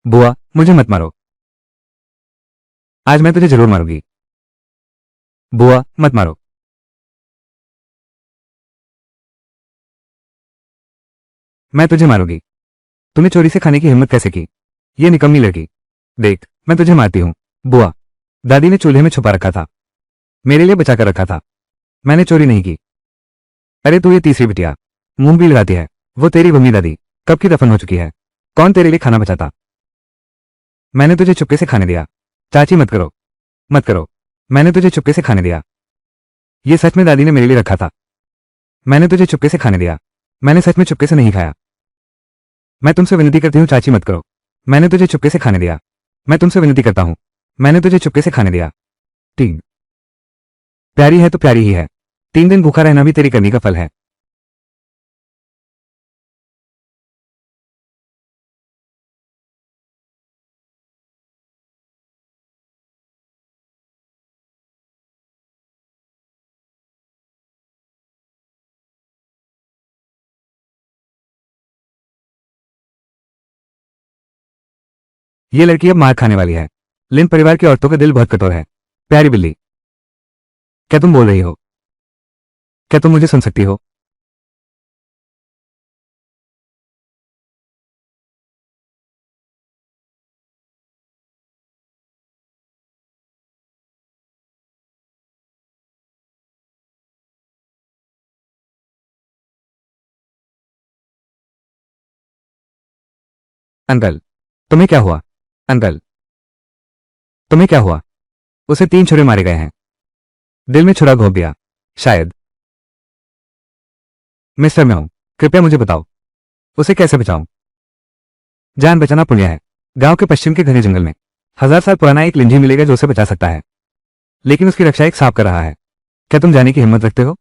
बुआ, मुझे मत मारो। आज मैं तुझे जरूर मारूंगी। बुआ, मत मारो। मैं तुझे मारूंगी। तूने चोरी से खाने की हिम्मत कैसे की? ये निकम्मी लड़की। देख, मैं तुझे मारती हूँ। बुआ, दादी ने चूल्हे में छुपा रखा था, मेरे लिए बचा कर रखा था। मैंने चोरी नहीं की। अरे तू ये तीसरी बिटिया, मुंह भी लगाती है। वो तेरी मम्मी दादी कब की दफन हो चुकी है। कौन तेरे लिए खाना बचाता? मैंने तुझे चुपके से खाने दिया। चाची मत करो, मत करो। मैंने तुझे चुपके से खाने दिया। ये सच में दादी ने मेरे लिए रखा था। मैंने तुझे चुपके से खाने दिया। मैंने सच में चुपके से नहीं खाया। मैं तुमसे विनती करती हूँ, चाची मत करो। मैंने तुझे चुपके से खाने दिया। मैं तुमसे विनती करता हूँ। मैंने तुझे चुपके से खाने दिया। तीन। प्यारी है तो प्यारी ही है। 3 दिन भूखा रहना भी तेरी करनी का फल है। ये लड़की अब मार खाने वाली है। लिन परिवार की औरतों का दिल बहुत कठोर है। प्यारी बिल्ली, क्या तुम बोल रही हो? क्या तुम मुझे सुन सकती हो? अंकल, तुम्हें क्या हुआ? अंकल, तुम्हें क्या हुआ? उसे 3 छुरे मारे गए हैं। दिल में छुरा घोंप दिया शायद। मिस्टर मैं हूं, कृपया मुझे बताओ, उसे कैसे बचाऊं? जान बचाना पुण्य है। गांव के पश्चिम के घने जंगल में 1000 साल पुराना एक लिंजी मिलेगा जो उसे बचा सकता है, लेकिन उसकी रक्षा एक सांप कर रहा है। क्या तुम जाने की हिम्मत रखते हो?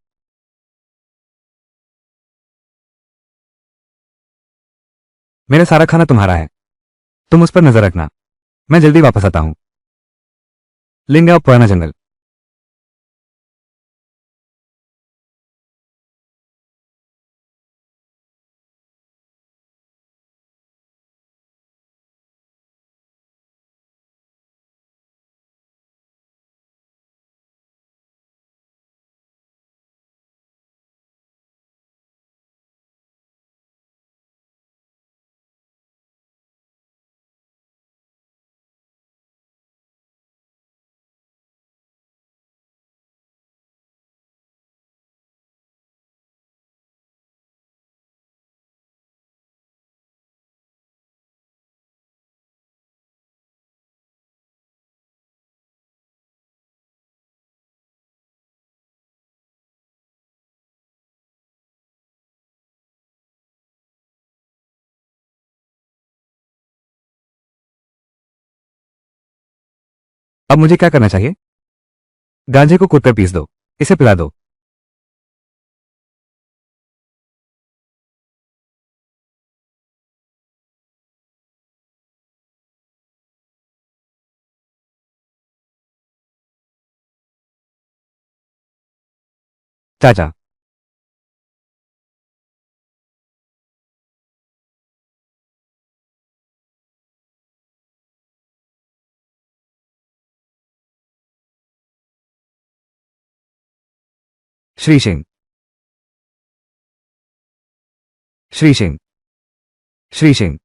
मेरा सारा खाना तुम्हारा है, तुम उस पर नजर रखना। मैं जल्दी वापस आता हूं। लिंगा और पुराना जंगल। अब मुझे क्या करना चाहिए? गांजे को कूटकर पीस दो, इसे पिला दो। चाचा। श्री सिंह। श्री सिंह। श्री सिंह।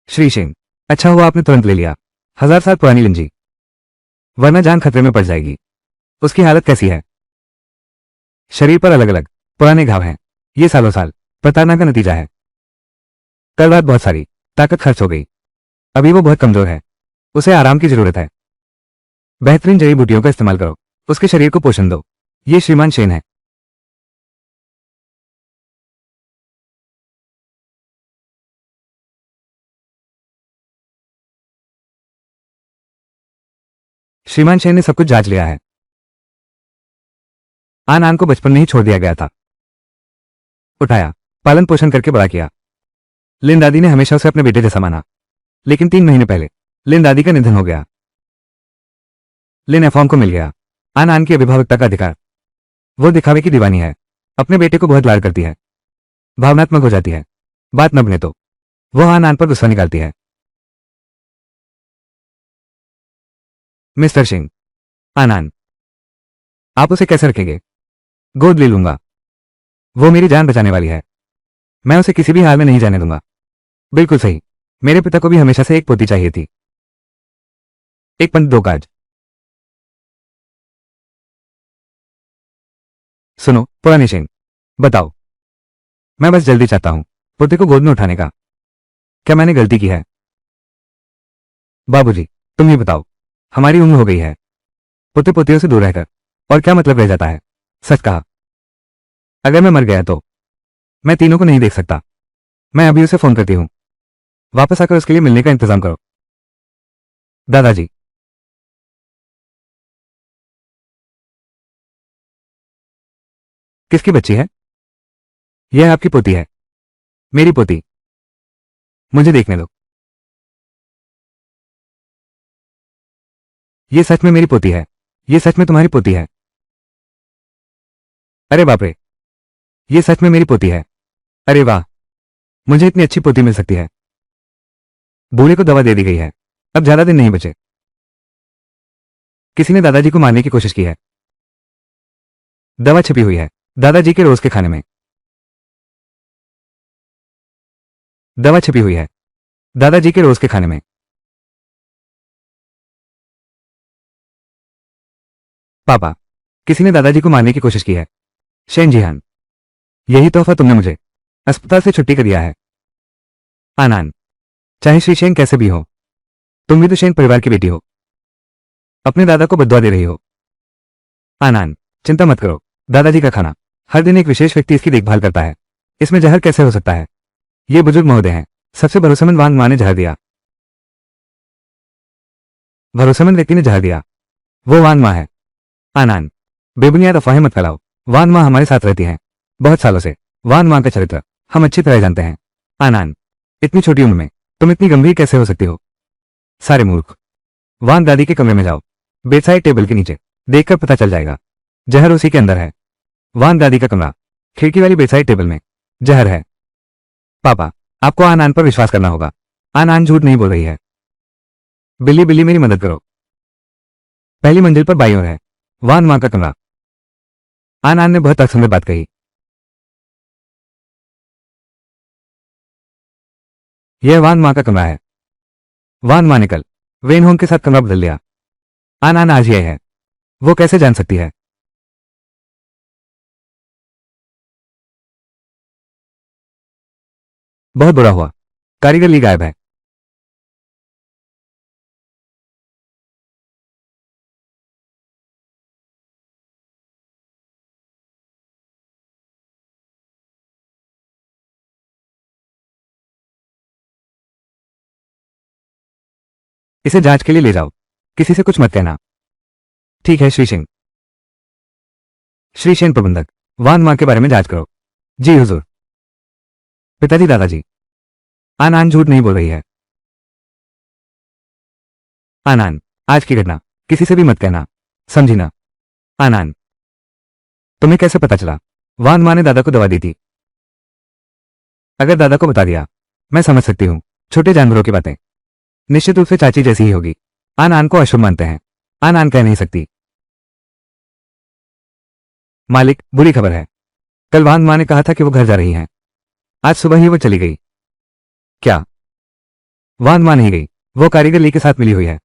श्री सिंह। अच्छा हुआ आपने तुरंत ले लिया। 1000 साल पुरानी लिंजी, वरना जान खतरे में पड़ जाएगी। उसकी हालत कैसी है? शरीर पर अलग अलग पुराने घाव हैं। ये सालों साल प्रताड़ना का नतीजा है। कल रात बहुत सारी ताकत खर्च हो गई। अभी वो बहुत कमजोर है, उसे आराम की जरूरत है। बेहतरीन जड़ी बूटियों का इस्तेमाल करो, उसके शरीर को पोषण दो। ये श्रीमान शेन है। श्रीमान शेन ने सब कुछ जांच लिया है। आन आन को बचपन में ही छोड़ दिया गया था, उठाया, पालन पोषण करके बड़ा किया। लिन दादी ने हमेशा उसे अपने बेटे जैसा माना, लेकिन 3 महीने पहले लिन दादी का निधन हो गया। लिन एफॉर्म को मिल गया। आनान की अभिभावकता का अधिकार। वो दिखावे की दीवानी है, अपने बेटे को बहुत लाड करती है, भावनात्मक हो जाती है, बात न बने तो वो आनान पर गुस्सा निकालती है। मिस्टर सिंह, आनान, आप उसे कैसे रखेंगे? गोद ले लूंगा। वो मेरी जान बचाने वाली है, मैं उसे किसी भी हाल में नहीं जाने दूंगा। बिल्कुल सही, मेरे पिता को भी हमेशा से एक पोती चाहिए थी। एक पंथ दो काज। सुनो पुरानी सिंह, बताओ। मैं बस जल्दी चाहता हूं पोते को गोद में उठाने का। क्या मैंने गलती की है? बाबूजी, तुम ही बताओ। हमारी उम्र हो गई है, पोते पोतियों से दूर रहकर और क्या मतलब रह जाता है? सच कहा, अगर मैं मर गया तो मैं तीनों को नहीं देख सकता। मैं अभी उसे फोन करती हूं, वापस आकर उसके लिए मिलने का इंतजाम करो। दादाजी, किसकी बच्ची है? यह आपकी पोती है। मेरी पोती। मुझे देखने दो। ये सच में मेरी पोती है। ये सच में तुम्हारी पोती है? अरे बाप रे, ये सच में मेरी पोती है। अरे वाह, मुझे इतनी अच्छी पोती मिल सकती है। बूढ़े को दवा दे दी गई है, अब ज्यादा दिन नहीं बचे। किसी ने दादाजी को मारने की कोशिश की है। दवा छिपी हुई है दादाजी के रोज के खाने में। दवा छिपी हुई है दादाजी के रोज के खाने में। पापा, किसी ने दादाजी को मारने की कोशिश की है। शेन जिहान, यही तोहफा तुमने मुझे अस्पताल से छुट्टी कर दिया है। आनान, चाहे श्री शेन कैसे भी हो, तुम भी तो शेन परिवार की बेटी हो। अपने दादा को बद्दुआ दे रही हो। आनान, चिंता मत करो, दादाजी का खाना हर दिन एक विशेष व्यक्ति इसकी देखभाल करता है। इसमें जहर कैसे हो सकता है? ये बुजुर्ग महोदय हैं, सबसे भरोसेमंद वान माँ ने जहर दिया। भरोसेमंद व्यक्ति ने जहर दिया, वो वान माँ है। आनान, बेबुनियाद अफवाहें मत फैलाओ। वान माँ हमारे साथ रहती हैं बहुत सालों से। वान माँ का चरित्र हम अच्छी तरह जानते हैं। आनान, इतनी छोटी उम्र में तुम इतनी गंभीर कैसे हो सकती हो? सारे मूर्ख। वान दादी के कमरे में जाओ, बेडसाइड टेबल के नीचे देखकर पता चल जाएगा, जहर उसी के अंदर है। वान दादी का कमरा, खिड़की वाली बेडसाइड टेबल में जहर है। पापा, आपको आनान पर विश्वास करना होगा। आनान झूठ नहीं बोल रही है। बिल्ली बिल्ली मेरी मदद करो। पहली मंजिल पर बाईं ओर है वान माँ का कमरा। आनान ने बहुत तर्कसंगत बात कही। यह वान माँ का कमरा है। वान माँ ने कल वेन होंग के साथ कमरा बदल लिया। आनान आज यह है, वो कैसे जान सकती है? बहुत बुरा हुआ, कारीगर ली गायब है। इसे जांच के लिए ले जाओ, किसी से कुछ मत कहना। ठीक है श्री सिंह। श्री सेन प्रबंधक, वान माँ के बारे में जांच करो। जी हुजूर। पिताजी, दादाजी, आनान झूठ नहीं बोल रही है। आनान, आज की घटना किसी से भी मत कहना, समझी ना? आनान, तुम्हें कैसे पता चला? वान माँ ने दादा को दवा दी थी। अगर दादा को बता दिया, मैं समझ सकती हूँ, छोटे जानवरों की बातें निश्चित रूप से चाची जैसी ही होगी। आनान को अशुभ मानते हैं। आनान कह नहीं सकती। मालिक, बुरी खबर है। कल वान माँ ने कहा था कि वो घर जा रही हैं, आज सुबह ही वो चली गई। क्या? वान माँ नहीं गई, वो कारीगर ली के साथ मिली हुई है।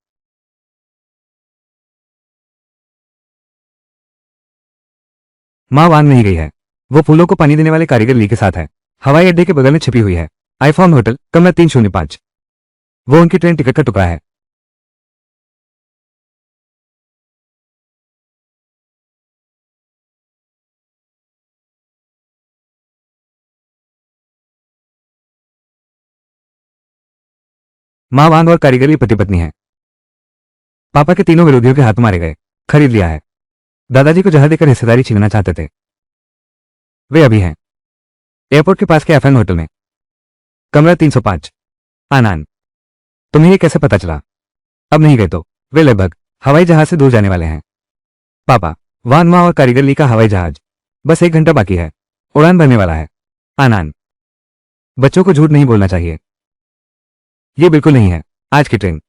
माँ वान नहीं गई है, वो फूलों को पानी देने वाले कारीगर ली के साथ है। हवाई अड्डे के बगल में छिपी हुई है। आईफॉर्म होटल, कमरा 305। वो उनकी ट्रेन टिकट का टुकड़ा है। माँ वान और कारीगर ली पति पत्नी है। पापा के तीनों विरोधियों के हाथ मारे गए। खरीद लिया है। दादाजी को जहर देकर हिस्सेदारी छीनना चाहते थे। वे अभी हैं एयरपोर्ट के पास के एफएन होटल में, कमरा 305। आनान, तुम्हें ये कैसे पता चला? अब नहीं गए तो वे लगभग हवाई जहाज से दूर जाने वाले हैं। पापा, वान माँ और कारीगर ली का हवाई जहाज बस 1 घंटा बाकी है, उड़ान भरने वाला है। आनान, बच्चों को झूठ नहीं बोलना चाहिए। ये बिल्कुल नहीं है आज की ट्रेन।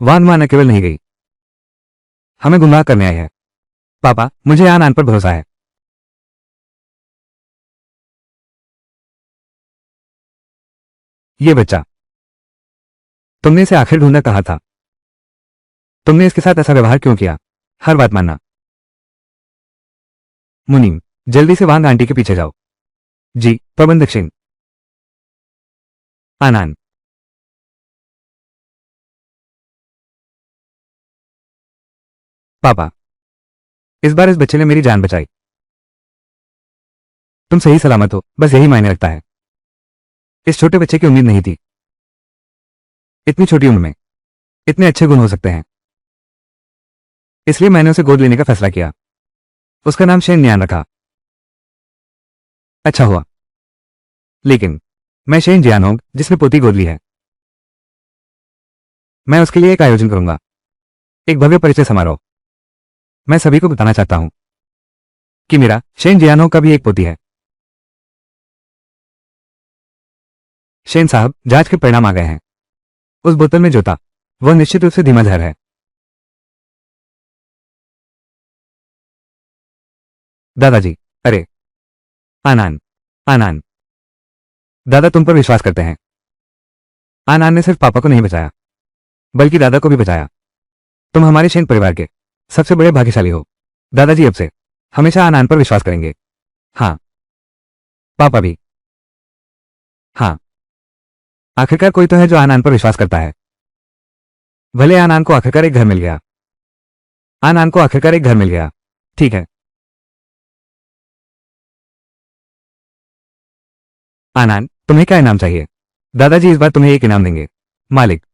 वान माँ न केवल नहीं गई, हमें गुमराह करने आई है। पापा, मुझे आनान पर भरोसा है। ये बच्चा, तुमने इसे आखिर ढूंढना कहा था। तुमने इसके साथ ऐसा व्यवहार क्यों किया? हर बात मानना। मुनीम, जल्दी से वांग आंटी के पीछे जाओ। जी प्रबंधक सिंह। आनान, पापा, इस बार इस बच्चे ने मेरी जान बचाई। तुम सही सलामत हो, बस यही मायने रखता है। इस छोटे बच्चे की उम्मीद नहीं थी। इतनी छोटी उम्र में इतने अच्छे गुण हो सकते हैं, इसलिए मैंने उसे गोद लेने का फैसला किया। उसका नाम शेन नियान रखा। अच्छा हुआ। लेकिन मैं शेन जियानोंग, जिसने पोती गोद ली है, मैं उसके लिए एक आयोजन करूंगा, एक भव्य परिचय समारोह। मैं सभी को बताना चाहता हूं कि मेरा शेन जियानोंग का भी एक पोती है। शेन साहब, जांच के परिणाम आ गए हैं। उस बोतल में जो था वह निश्चित रूप से धीमा जहर है। दादाजी, अरे आनान, आनान, दादा तुम पर विश्वास करते हैं। आनान ने सिर्फ पापा को नहीं बचाया, बल्कि दादा को भी बचाया। तुम हमारे शेन परिवार के सबसे बड़े भाग्यशाली हो। दादाजी अब से हमेशा आनान पर विश्वास करेंगे। हाँ, पापा भी। हाँ, आखिरकार कोई तो है जो आनान पर विश्वास करता है। भले आनान को आखिरकार एक घर मिल गया। आनान को आखिरकार एक घर मिल गया। ठीक है आनान, तुम्हें क्या इनाम चाहिए? दादाजी इस बार तुम्हें एक इनाम देंगे। मालिक,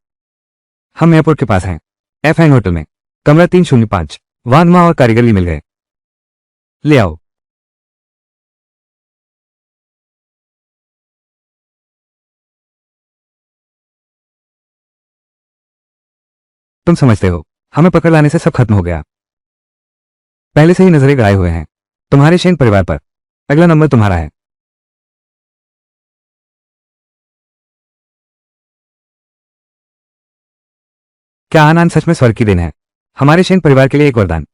हम एयरपोर्ट के पास हैं, एफ एन होटल में, कमरा 305। वान माँ और कारीगर भी मिल गए। ले आओ। तुम समझते हो, हमें पकड़ लाने से सब खत्म हो गया। पहले से ही नजरें गड़ाए हुए हैं तुम्हारे शेन परिवार पर। अगला नंबर तुम्हारा है। क्या आनान सच में स्वर्ग की देन है? हमारे शेन परिवार के लिए एक वरदान।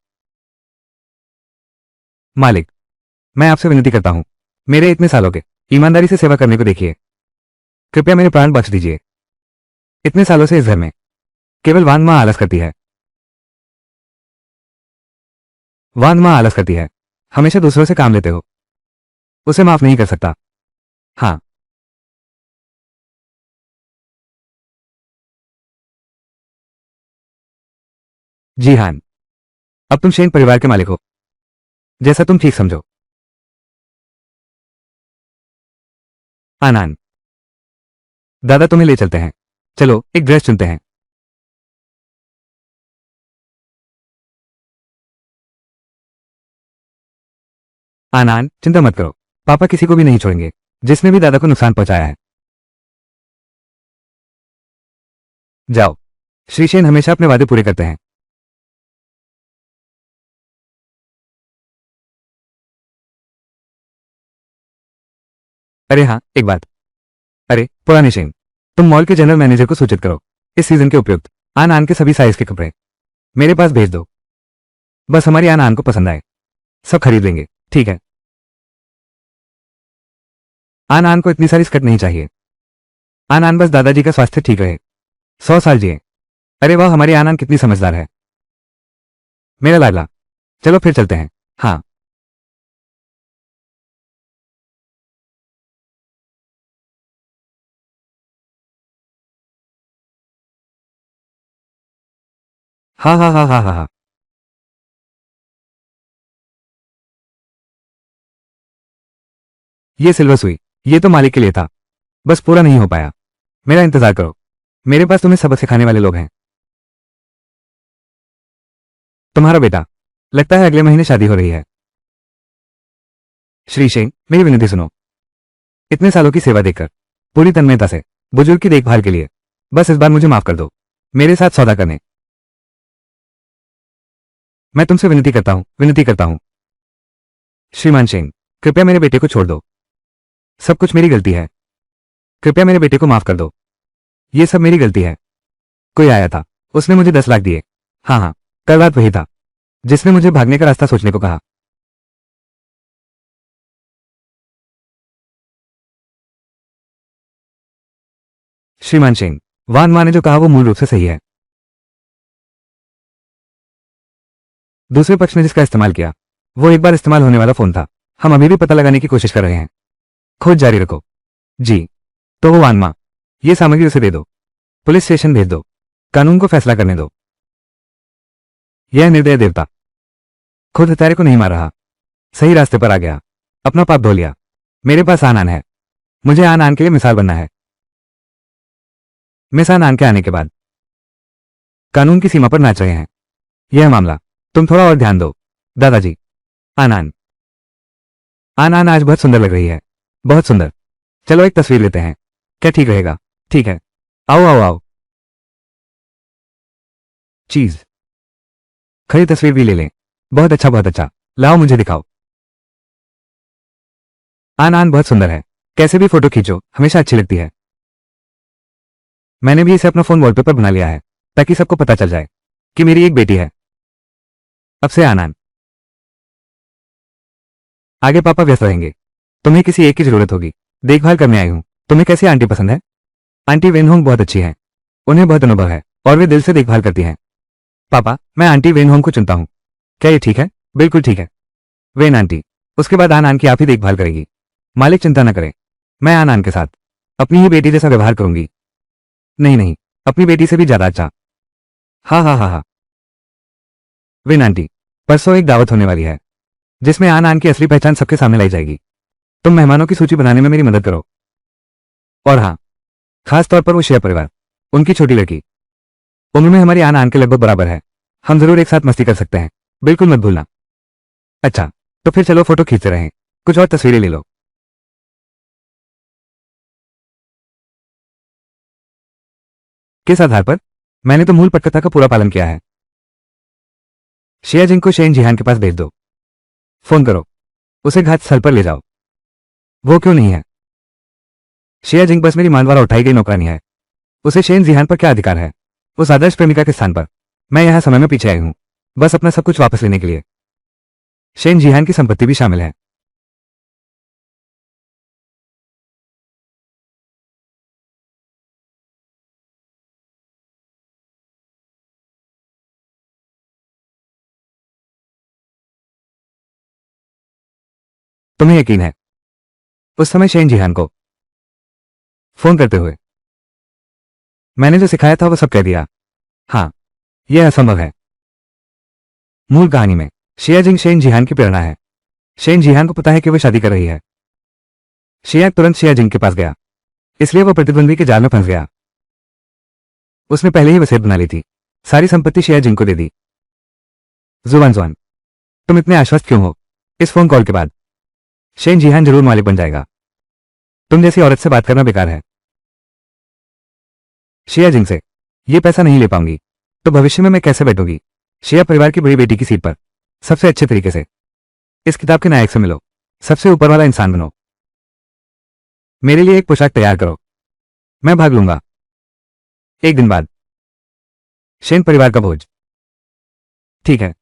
मालिक, मैं आपसे विनती करता हूं, मेरे इतने सालों के ईमानदारी से सेवा करने को देखिए। कृपया मेरे प्राण बख्श दीजिए। इतने सालों से इस घर में केवल वान माँ आलस करती है। वान माँ आलस करती है, हमेशा दूसरों से काम लेते हो। उसे माफ नहीं कर सकता। हाँ, जी हाँ, अब तुम शेन परिवार के मालिक हो, जैसा तुम ठीक समझो। आनान, दादा तुम्हें ले चलते हैं। चलो एक ड्रेस चुनते हैं। आनान, चिंता मत करो, पापा किसी को भी नहीं छोड़ेंगे जिसने भी दादा को नुकसान पहुंचाया है। जाओ। श्री शेन हमेशा अपने वादे पूरे करते हैं। अरे हाँ, एक बात। अरे पुराने शेन, तुम मॉल के जनरल मैनेजर को सूचित करो, इस सीजन के उपयुक्त आन आन के सभी साइज के कपड़े मेरे पास भेज दो। बस हमारी आन आन को पसंद आए, सब खरीद लेंगे। ठीक है। आन आन को इतनी सारी स्कर्ट नहीं चाहिए। आन आन बस दादाजी का स्वास्थ्य ठीक रहे, 100 साल जिए। अरे वाह, हमारी आन आन कितनी समझदार है। मेरा लाडला, चलो फिर चलते हैं। हाँ। हाँ हाँ हाँ हाँ हाँ हाँ। ये सिल्वर सुई, ये तो मालिक के लिए था, बस पूरा नहीं हो पाया। मेरा इंतजार करो, मेरे पास तुम्हें सबक सिखाने वाले लोग हैं। तुम्हारा बेटा, लगता है अगले महीने शादी हो रही है। श्री शेन, मेरी विनती सुनो। इतने सालों की सेवा देकर, पूरी तन्मयता से, बुजुर्ग की देखभाल के लिए, बस इस बार मुझे माफ कर दो, मेरे साथ सौदा करने। मैं तुमसे विनती करता हूं। श्रीमान सेन, कृपया मेरे बेटे को छोड़ दो। सब कुछ मेरी गलती है। कृपया मेरे बेटे को माफ कर दो। ये सब मेरी गलती है। कोई आया था, उसने मुझे 10 लाख दिए। हाँ हाँ, कल रात वही था जिसने मुझे भागने का रास्ता सोचने को कहा। श्रीमान सेन, वान मा ने जो कहा वो मूल रूप से सही है। दूसरे पक्ष ने जिसका इस्तेमाल किया वो एक बार इस्तेमाल होने वाला फोन था। हम अभी भी पता लगाने की कोशिश कर रहे हैं। खोज जारी रखो। जी, तो वो वान मा, ये सामग्री उसे दे दो। पुलिस स्टेशन भेज दो। कानून को फैसला करने दो। यह निर्दय देवता खुद हत्यारे को नहीं मार रहा, सही रास्ते पर आ गया, अपना पाप धो लिया। मेरे पास आन आन है। मुझे आन आन के लिए मिसाल बनना है। मिस आन आन के आने के बाद कानून की सीमा पर नाच रहे हैं। यह मामला तुम थोड़ा और ध्यान दो। दादाजी, आन आन आन आन आज बहुत सुंदर लग रही है, बहुत सुंदर। चलो एक तस्वीर लेते हैं, क्या ठीक रहेगा? ठीक है, आओ आओ आओ। चीज, खड़ी तस्वीर भी ले लें। बहुत अच्छा बहुत अच्छा, लाओ मुझे दिखाओ। आन आन बहुत सुंदर है, कैसे भी फोटो खींचो, हमेशा अच्छी लगती है। मैंने भी इसे अपना फोन वॉलपेपर बना लिया है ताकि सबको पता चल जाए कि मेरी एक बेटी है। अब से आन आन आगे पापा व्यस्त रहेंगे। तुम्हें किसी एक की जरूरत होगी, देखभाल करने आई हूं। तुम्हें कैसी आंटी पसंद है? आंटी वेनहोंग बहुत अच्छी हैं, उन्हें बहुत अनुभव है और वे दिल से देखभाल करती हैं। पापा, मैं आंटी वेनहोंग को चुनता हूं। क्या ये ठीक है? बिल्कुल ठीक है। वेन आंटी, उसके बाद आन आन की आप ही देखभाल करेगी। मालिक चिंता न करें, मैं आन आन के साथ अपनी ही बेटी जैसा व्यवहार करूंगी। नहीं नहीं, अपनी बेटी से भी ज्यादा अच्छा। हाँ हाँ हाँ हाँ। वेन आंटी, परसों एक दावत होने वाली है जिसमें आन आन की असली पहचान सबके सामने लाई जाएगी। तुम मेहमानों की सूची बनाने में मेरी मदद करो। और हाँ, खास तौर पर वो शेयर परिवार, उनकी छोटी लड़की। उम्र में हमारी आन आन के लगभग बराबर है। हम जरूर एक साथ मस्ती कर सकते हैं, बिल्कुल मत भूलना। अच्छा, तो फिर चलो फोटो खींचते रहें, कुछ और तस्वीरें ले लो। किस आधार पर? मैंने तो मूल पटकथा का पूरा पालन किया है। शिया जिंग को शेन जिहान के पास भेज दो। फोन करो, उसे घात स्थल पर ले जाओ। वो क्यों नहीं है? शिया जिंग बस मेरी मान द्वारा उठाई गई नौकरानी है। उसे शेन जिहान पर क्या अधिकार है? उस आदर्श प्रेमिका के स्थान पर मैं यहां समय में पीछे आई हूं, बस अपना सब कुछ वापस लेने के लिए। शेन जिहान की संपत्ति भी शामिल है। तुम्हें यकीन है? उस समय शेन जिहान को फोन करते हुए मैंने जो सिखाया था वो सब कह दिया। हाँ, यह असंभव है। मूल कहानी में शिया जिंग शेन जिहान की प्रेरणा है। शेन जिहान को पता है कि वो शादी कर रही है। शिया तुरंत शिया जिंग के पास गया, इसलिए वो प्रतिद्वंदी के जाल में फंस गया। उसने पहले ही वसीयत बना ली थी, सारी संपत्ति शिया जिंग को दे दी। जुबान जुआन, तुम इतने आश्वस्त क्यों हो? इस फोन कॉल के बाद शेन जिहान जरूर मालिक बन जाएगा। तुम जैसी औरत से बात करना बेकार है। शिया जिंग से ये पैसा नहीं ले पाऊंगी तो भविष्य में मैं कैसे बैठूंगी शिया परिवार की बड़ी बेटी की सीट पर सबसे अच्छे तरीके से? इस किताब के नायक से मिलो, सबसे ऊपर वाला इंसान बनो। मेरे लिए एक पोशाक तैयार करो, मैं भाग लूंगा। एक दिन बाद शेन परिवार का भोज। ठीक है।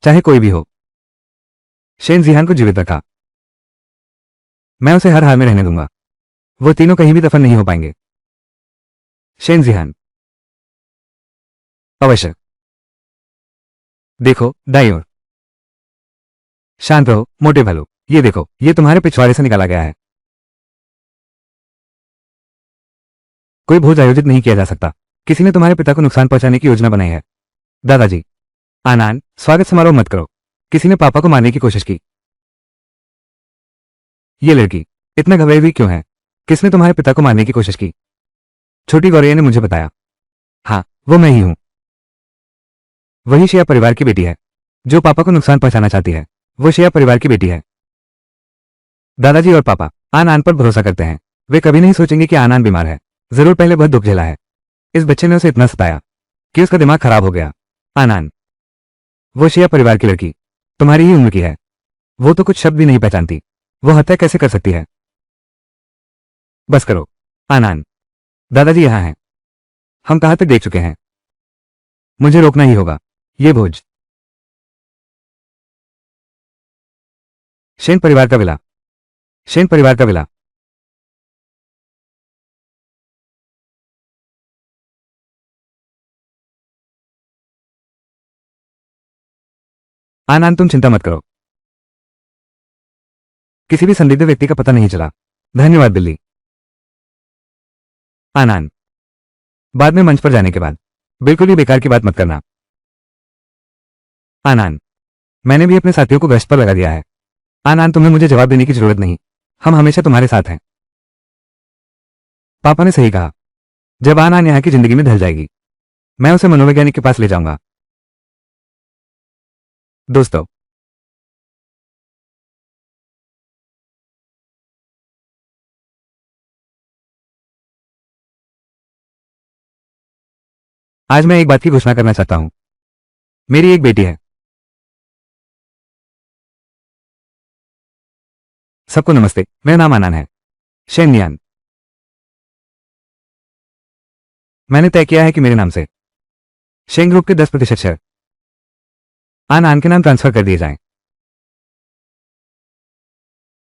चाहे कोई भी हो, शेन जिहान को जीवित रखा। मैं उसे हर हाल में रहने दूंगा। वो तीनों कहीं भी दफन नहीं हो पाएंगे। शेन जिहान, अवश्य। देखो दाईं ओर। शांत रहो मोटे भालू। ये देखो, ये तुम्हारे पिछवाड़े से निकाला गया है। कोई भोज आयोजित नहीं किया जा सकता। किसी ने तुम्हारे पिता को नुकसान पहुंचाने की योजना बनाई है। दादाजी, आनान, स्वागत समारोह मत करो। किसी ने पापा को मारने की कोशिश की। ये लड़की इतना घबराई हुई क्यों है? किसने तुम्हारे पिता को मारने की कोशिश की? छोटी गौरैया ने मुझे बताया। हाँ, वो मैं ही हूं। वही शिया परिवार की बेटी है जो पापा को नुकसान पहुंचाना चाहती है। वो शिया परिवार की बेटी है। दादाजी और पापा आनान पर भरोसा करते हैं। वे कभी नहीं सोचेंगे कि आनान बीमार है। जरूर पहले बहुत दुख झेला है। इस बच्चे ने उसे इतना सताया कि उसका दिमाग खराब हो गया। आनान, वो शिया परिवार की लड़की तुम्हारी ही उम्र की है। वो तो कुछ शब्द भी नहीं पहचानती। वो हत्या कैसे कर सकती है? बस करो आनान, दादाजी यहां हैं। हम कहां तक देख चुके हैं? मुझे रोकना ही होगा ये भोज। शेन परिवार का विला, शेन परिवार का विला। आनान, तुम चिंता मत करो। किसी भी संदिग्ध व्यक्ति का पता नहीं चला। धन्यवाद बिल्ली। आनान, बाद में मंच पर जाने के बाद बिल्कुल भी बेकार की बात मत करना। आनान, मैंने भी अपने साथियों को गश्त पर लगा दिया है। आनान, तुम्हें मुझे जवाब देने की जरूरत नहीं। हम हमेशा तुम्हारे साथ हैं। पापा ने सही कहा। जब आनान यहाँ की जिंदगी में ढल जाएगी, मैं उसे मनोवैज्ञानिक के पास ले जाऊंगा। दोस्तों, आज मैं एक बात की घोषणा करना चाहता हूं। मेरी एक बेटी है। सबको नमस्ते, मेरा नाम आनान है, शेन नियान। मैंने तय किया है कि मेरे नाम से शेन ग्रुप के 10% शेयर आनान के नाम ट्रांसफर कर दिए जाएं।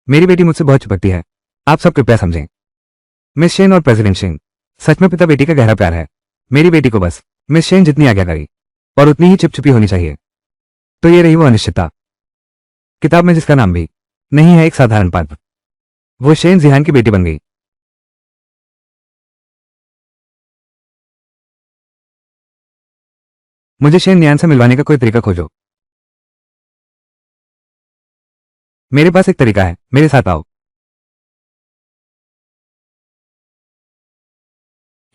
मेरी बेटी मुझसे बहुत चिपकती है। आप सब कृपया समझें। मिस शेन और प्रेसिडेंट शेन, सच में पिता बेटी का गहरा प्यार है। मेरी बेटी को बस मिस शेन जितनी आज्ञाकारी और उतनी ही चिपचिपी होनी चाहिए। तो ये रही वो अनिश्चितता, किताब में जिसका नाम भी नहीं है एक साधारण पात्र। वो शेन जिहान की बेटी बन गई। मुझे शेन नियान से मिलवाने का कोई तरीका खोजो। मेरे पास एक तरीका है, मेरे साथ आओ।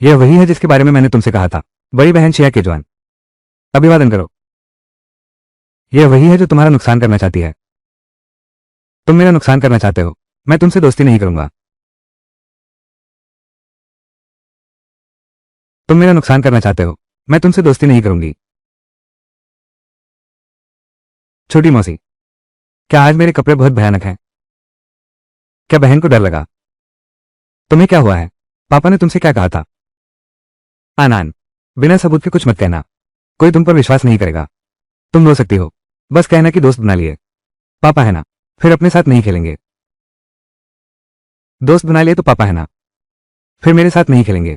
यह वही है जिसके बारे में मैंने तुमसे कहा था, बड़ी बहन शिया के जवान। अभिवादन करो। यह वही है जो तुम्हारा नुकसान करना चाहती है। तुम मेरा नुकसान करना चाहते हो। मैं तुमसे दोस्ती नहीं करूंगा। तुम मेरा नुकसान करना चाहते हो। मैं तुमसे दोस्ती नहीं करूंगी। छोटी मौसी, क्या आज मेरे कपड़े बहुत भयानक हैं? क्या बहन को डर लगा? तुम्हें क्या हुआ है? पापा ने तुमसे क्या कहा था? आनान, बिना सबूत के कुछ मत कहना। कोई तुम पर विश्वास नहीं करेगा। तुम रो सकती हो। बस कहना कि दोस्त बना लिए। पापा है ना, फिर अपने साथ नहीं खेलेंगे। दोस्त बना लिए तो पापा है ना, फिर मेरे साथ नहीं खेलेंगे।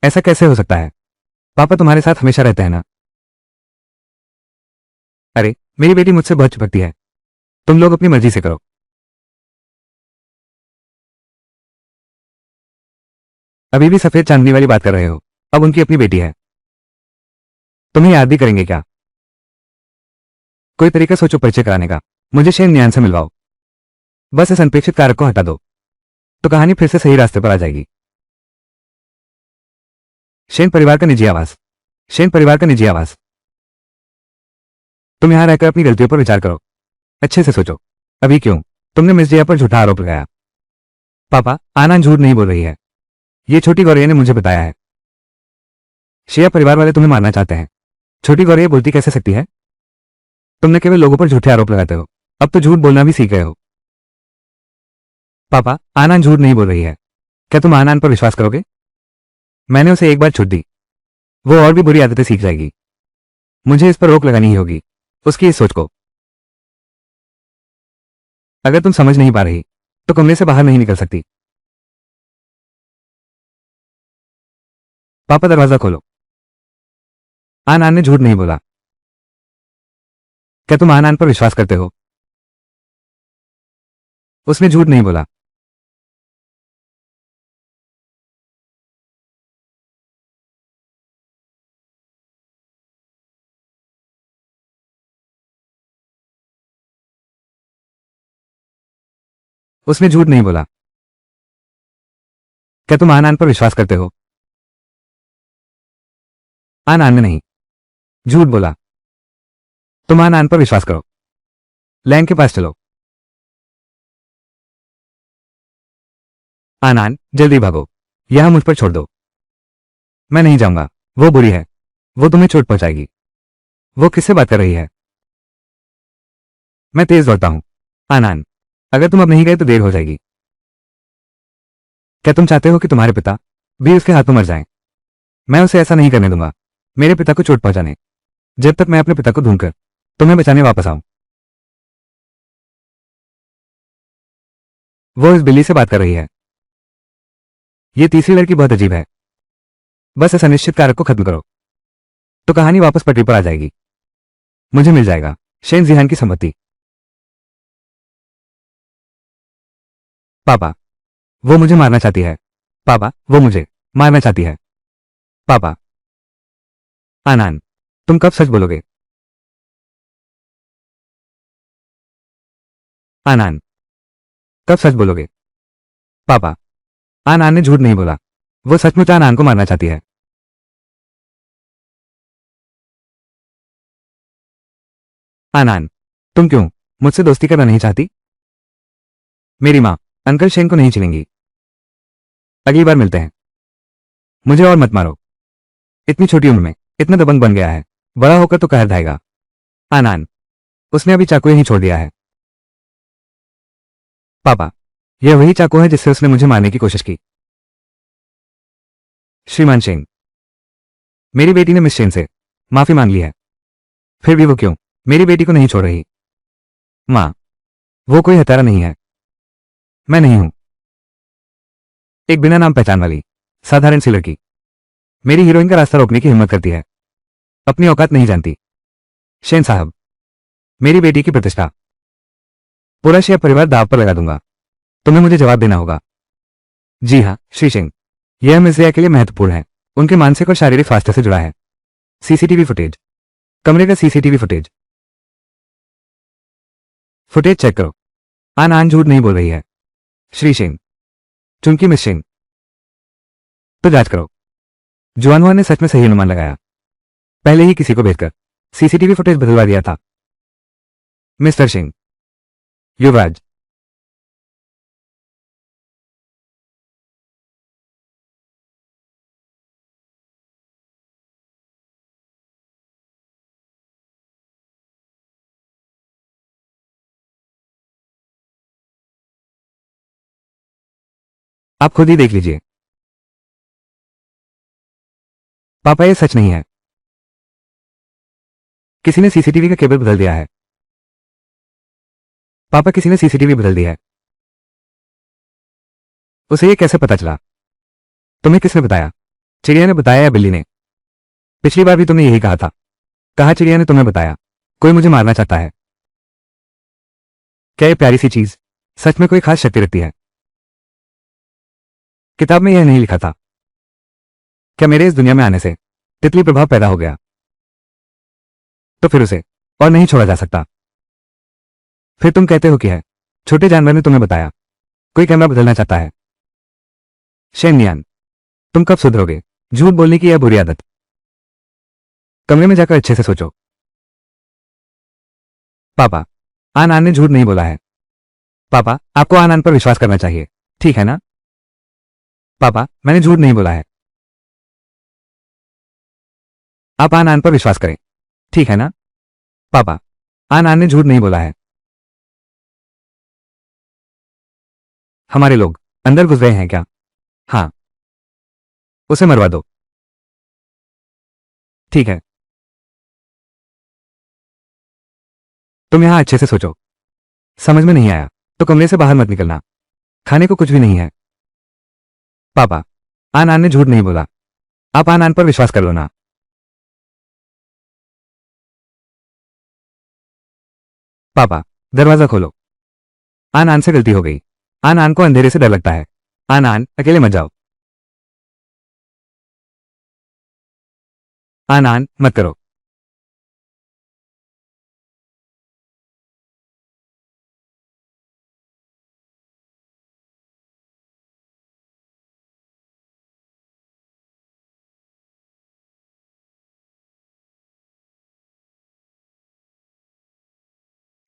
ऐसा कैसे हो सकता है? पापा तुम्हारे साथ हमेशा रहते हैं ना। अरे, मेरी बेटी मुझसे बहुत चिपकती है। तुम लोग अपनी मर्जी से करो। अभी भी सफेद चांदनी वाली बात कर रहे हो। अब उनकी अपनी बेटी है। तुम्हें याद भी करेंगे क्या? कोई तरीका सोचो परिचय कराने का। मुझे शेन नियान से मिलवाओ। बस इस अनपेक्षित कारक को हटा दो तो कहानी फिर से सही रास्ते पर आ जाएगी। शेन परिवार का निजी आवास, शेन परिवार का निजी आवास। तुम यहां रहकर अपनी गलतियों पर विचार करो। अच्छे से सोचो। अभी क्यों तुमने मिस जिया पर झूठा आरोप लगाया? पापा, आनंद झूठ नहीं बोल रही है। ये छोटी गौरैया ने मुझे बताया है। शिया परिवार वाले तुम्हें मारना चाहते हैं। छोटी गौरैया बोलती कैसे सकती है? तुमने केवल लोगों पर झूठे आरोप लगाते हो। अब तो झूठ बोलना भी सीख गए हो। पापा, आनंद झूठ नहीं बोल रही है। क्या तुम आनंद पर विश्वास करोगे? मैंने उसे एक बार छूट दी। वो और भी बुरी आदतें सीख जाएगी। मुझे इस पर रोक लगानी ही होगी, उसकी इस सोच को। अगर तुम समझ नहीं पा रही तो कमरे से बाहर नहीं निकल सकती। पापा, दरवाजा खोलो। आनंद ने झूठ नहीं बोला। क्या तुम आनंद पर विश्वास करते हो? उसने झूठ नहीं बोला। उसने झूठ नहीं बोला। क्या तुम आनंद पर विश्वास करते हो? आनंद ने नहीं, झूठ बोला। तुम आनंद पर विश्वास करो। लैंग के पास चलो। आनान, जल्दी भागो। यहां मुझ पर छोड़ दो। मैं नहीं जाऊंगा। वो बुरी है। वो तुम्हें चोट पहुंचाएगी। वो किससे बात कर रही है? मैं तेज दौड़ता हूं। आनान, अगर तुम अब नहीं गए तो देर हो जाएगी। क्या तुम चाहते हो कि तुम्हारे पिता भी उसके हाथों मर जाएं? मैं उसे ऐसा नहीं करने दूंगा। मेरे पिता को चोट पहुंचाने, जब तक मैं अपने पिता को ढूंढकर तुम्हें बचाने वापस आऊं। वो इस बिल्ली से बात कर रही है। ये तीसरी लड़की बहुत अजीब है। बस इस अनिश्चित कारक को खत्म करो तो कहानी वापस पटरी पर आ जाएगी। मुझे मिल जाएगा शेन जिहान की संपत्ति। पापा, वो मुझे मारना चाहती है। पापा, वो मुझे मारना चाहती है। पापा। आनान, तुम कब सच बोलोगे? आनान, कब सच बोलोगे? पापा। आनान ने झूठ नहीं बोला। वो सचमुच आनान को मारना चाहती है। आनान, तुम क्यों मुझसे दोस्ती करना नहीं चाहती? मेरी माँ अंकल शेन को नहीं चिनेंगी। अगली बार मिलते हैं। मुझे और मत मारो। इतनी छोटी उम्र में इतना दबंग बन गया है, बड़ा होकर तो कहर ढाएगा। आनान, उसने अभी चाकू यहीं छोड़ दिया है। पापा, यह वही चाकू है जिससे उसने मुझे मारने की कोशिश की। श्रीमान शेन, मेरी बेटी ने मिस शेन से माफी मांग ली है। फिर भी वो क्यों मेरी बेटी को नहीं छोड़ रही? माँ, वो कोई हत्यारा नहीं है। मैं नहीं हूं। एक बिना नाम पहचान वाली साधारण सी लड़की मेरी हीरोइन का रास्ता रोकने की हिम्मत करती है। अपनी औकात नहीं जानती। शेन साहब, मेरी बेटी की प्रतिष्ठा, पूरा शेर परिवार दाव पर लगा दूंगा। तुम्हें मुझे जवाब देना होगा। जी हाँ श्री सिंह, यह मिर्जिया के लिए महत्वपूर्ण है। उनके मानसिक और शारीरिक स्वास्थ्य से जुड़ा है। सीसीटीवी फुटेज, कमरे का सीसीटीवी फुटेज। फुटेज चेक करो। आन झूठ नहीं बोल रही है। श्री सिंह, चुनकी मिस सिंह, तो जांच करो। जुआनवा ने सच में सही अनुमान लगाया। पहले ही किसी को भेजकर सीसीटीवी फुटेज बदलवा दिया था। मिस्टर सिंह, युवराज, आप खुद ही देख लीजिए। पापा, ये सच नहीं है। किसी ने सीसीटीवी का केबल बदल दिया है। पापा, किसी ने सीसीटीवी बदल दिया है। उसे ये कैसे पता चला? तुम्हें किसने बताया? चिड़िया ने बताया या बिल्ली ने? पिछली बार भी तुमने यही कहा था। कहा चिड़िया ने तुम्हें बताया। कोई मुझे मारना चाहता है। क्या ये प्यारी सी चीज सच में कोई खास शक्ति रखती है? किताब में यह नहीं लिखा था। क्या मेरे इस दुनिया में आने से तितली प्रभाव पैदा हो गया? तो फिर उसे और नहीं छोड़ा जा सकता। फिर तुम कहते हो कि है छोटे जानवर ने तुम्हें बताया कोई कैमरा बदलना चाहता है। शेननियान, तुम कब सुधरोगे झूठ बोलने की यह बुरी आदत? कमरे में जाकर अच्छे से सोचो। पापा, आन ने झूठ नहीं बोला है। पापा, आपको आन पर विश्वास करना चाहिए, ठीक है ना? पापा, मैंने झूठ नहीं बोला है। आप आन पर विश्वास करें, ठीक है ना? पापा, आन ने झूठ नहीं बोला है। हमारे लोग अंदर घुस गए हैं क्या? हाँ। उसे मरवा दो। ठीक है। तुम यहां अच्छे से सोचो। समझ में नहीं आया तो कमरे से बाहर मत निकलना। खाने को कुछ भी नहीं है। पापा, आन ने झूठ नहीं बोला। आप आन पर विश्वास कर लो ना। पापा, दरवाजा खोलो। आन से गलती हो गई। आन को अंधेरे से डर लगता है। आन, अकेले मत जाओ। आन, मत करो।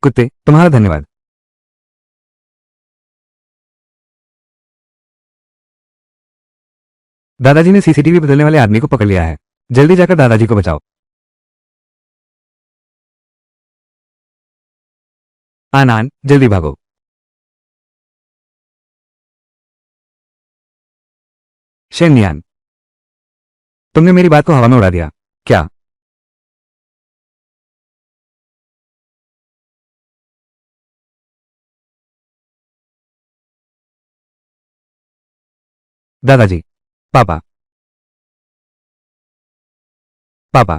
कुत्ते, तुम्हारा धन्यवाद। दादाजी ने सीसीटीवी बदलने वाले आदमी को पकड़ लिया है। जल्दी जाकर दादाजी को बचाओ। आनान, जल्दी भागो। शेननियान, तुमने मेरी बात को हवा में उड़ा दिया। क्या? दादाजी। पापा। पापा।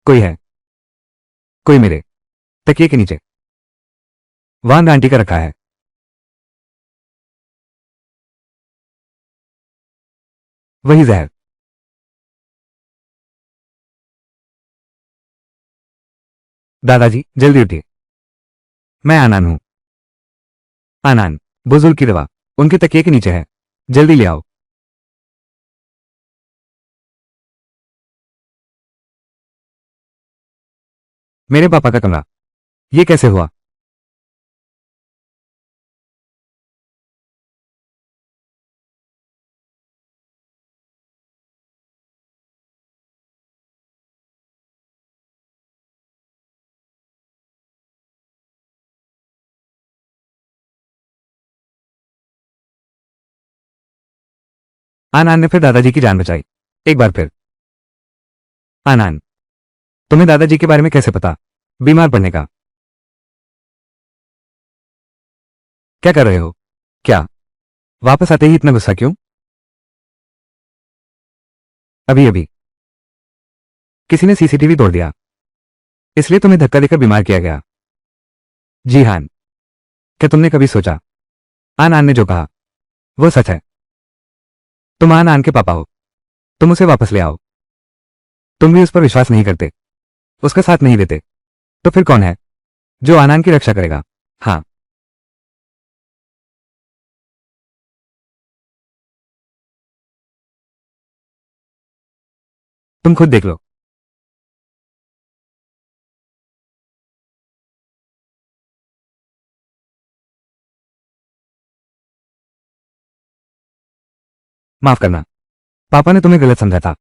कोई है? कोई मेरे तकिए के नीचे। वहां आंटी का रखा है। वही जहर। दादाजी, जल्दी उठिए। मैं आनान हूं। आनान, बुजुर्ग की दवा उनके तकिए के नीचे है। जल्दी ले आओ। मेरे पापा का कमरा। ये कैसे हुआ? आनान ने फिर दादाजी की जान बचाई। एक बार फिर। आनान, तुम्हें दादाजी के बारे में कैसे पता? बीमार पड़ने का। क्या कर रहे हो? क्या? वापस आते ही इतना गुस्सा क्यों? अभी अभी किसी ने सीसीटीवी तोड़ दिया, इसलिए तुम्हें धक्का देकर बीमार किया गया। जी हान, क्या तुमने कभी सोचा आनान ने जो कहा वो सच है? तुम आनान के पापा हो। तुम उसे वापस ले आओ। तुम भी उस पर विश्वास नहीं करते, उसका साथ नहीं देते, तो फिर कौन है जो आनान की रक्षा करेगा? हाँ, तुम खुद देख लो। माफ करना, पापा ने तुम्हें गलत समझा था।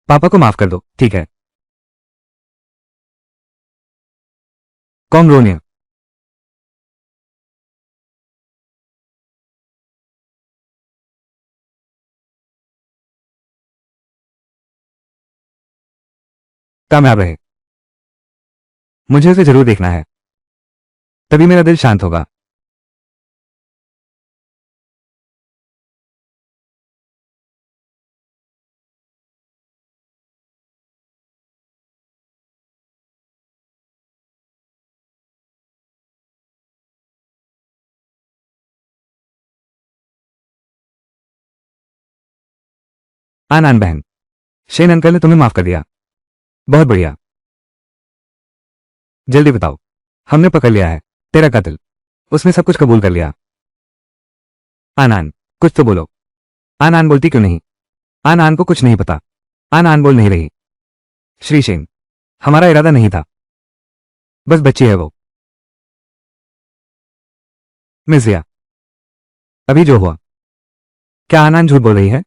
पापा को माफ कर दो, ठीक है? कौन रोनिया? कामयाब रहे। मुझे उसे जरूर देखना है, तभी मेरा दिल शांत होगा। आनान बहन, शेन अंकल ने तुम्हें माफ कर दिया। बहुत बढ़िया। जल्दी बताओ। हमने पकड़ लिया है तेरा कातिल। उसने सब कुछ कबूल कर लिया। आनान, कुछ तो बोलो। आनान बोलती क्यों नहीं? आनान को कुछ नहीं पता। आनान बोल नहीं रही। श्री शेन, हमारा इरादा नहीं था, बस बच्ची है वो। मिर्जिया, अभी जो हुआ, क्या आनान झूठ बोल रही है?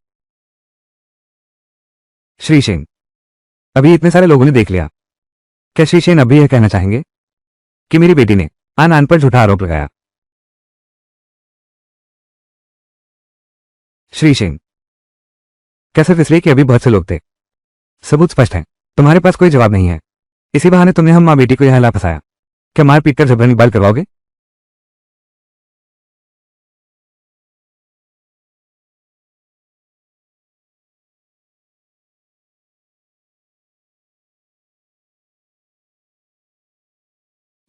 श्री शेन, अभी इतने सारे लोगों ने देख लिया। क्या श्री शेन अभी यह कहना चाहेंगे कि मेरी बेटी ने आनान पर झूठा आरोप लगाया? श्री शेन, क्या सिर्फ इसलिए कि अभी बहुत से लोग थे? सबूत स्पष्ट है, तुम्हारे पास कोई जवाब नहीं है। इसी बहाने तुमने हम माँ बेटी को यहां ला फंसाया। क्या मार पीट कर जबरन इकबाल करवाओगे?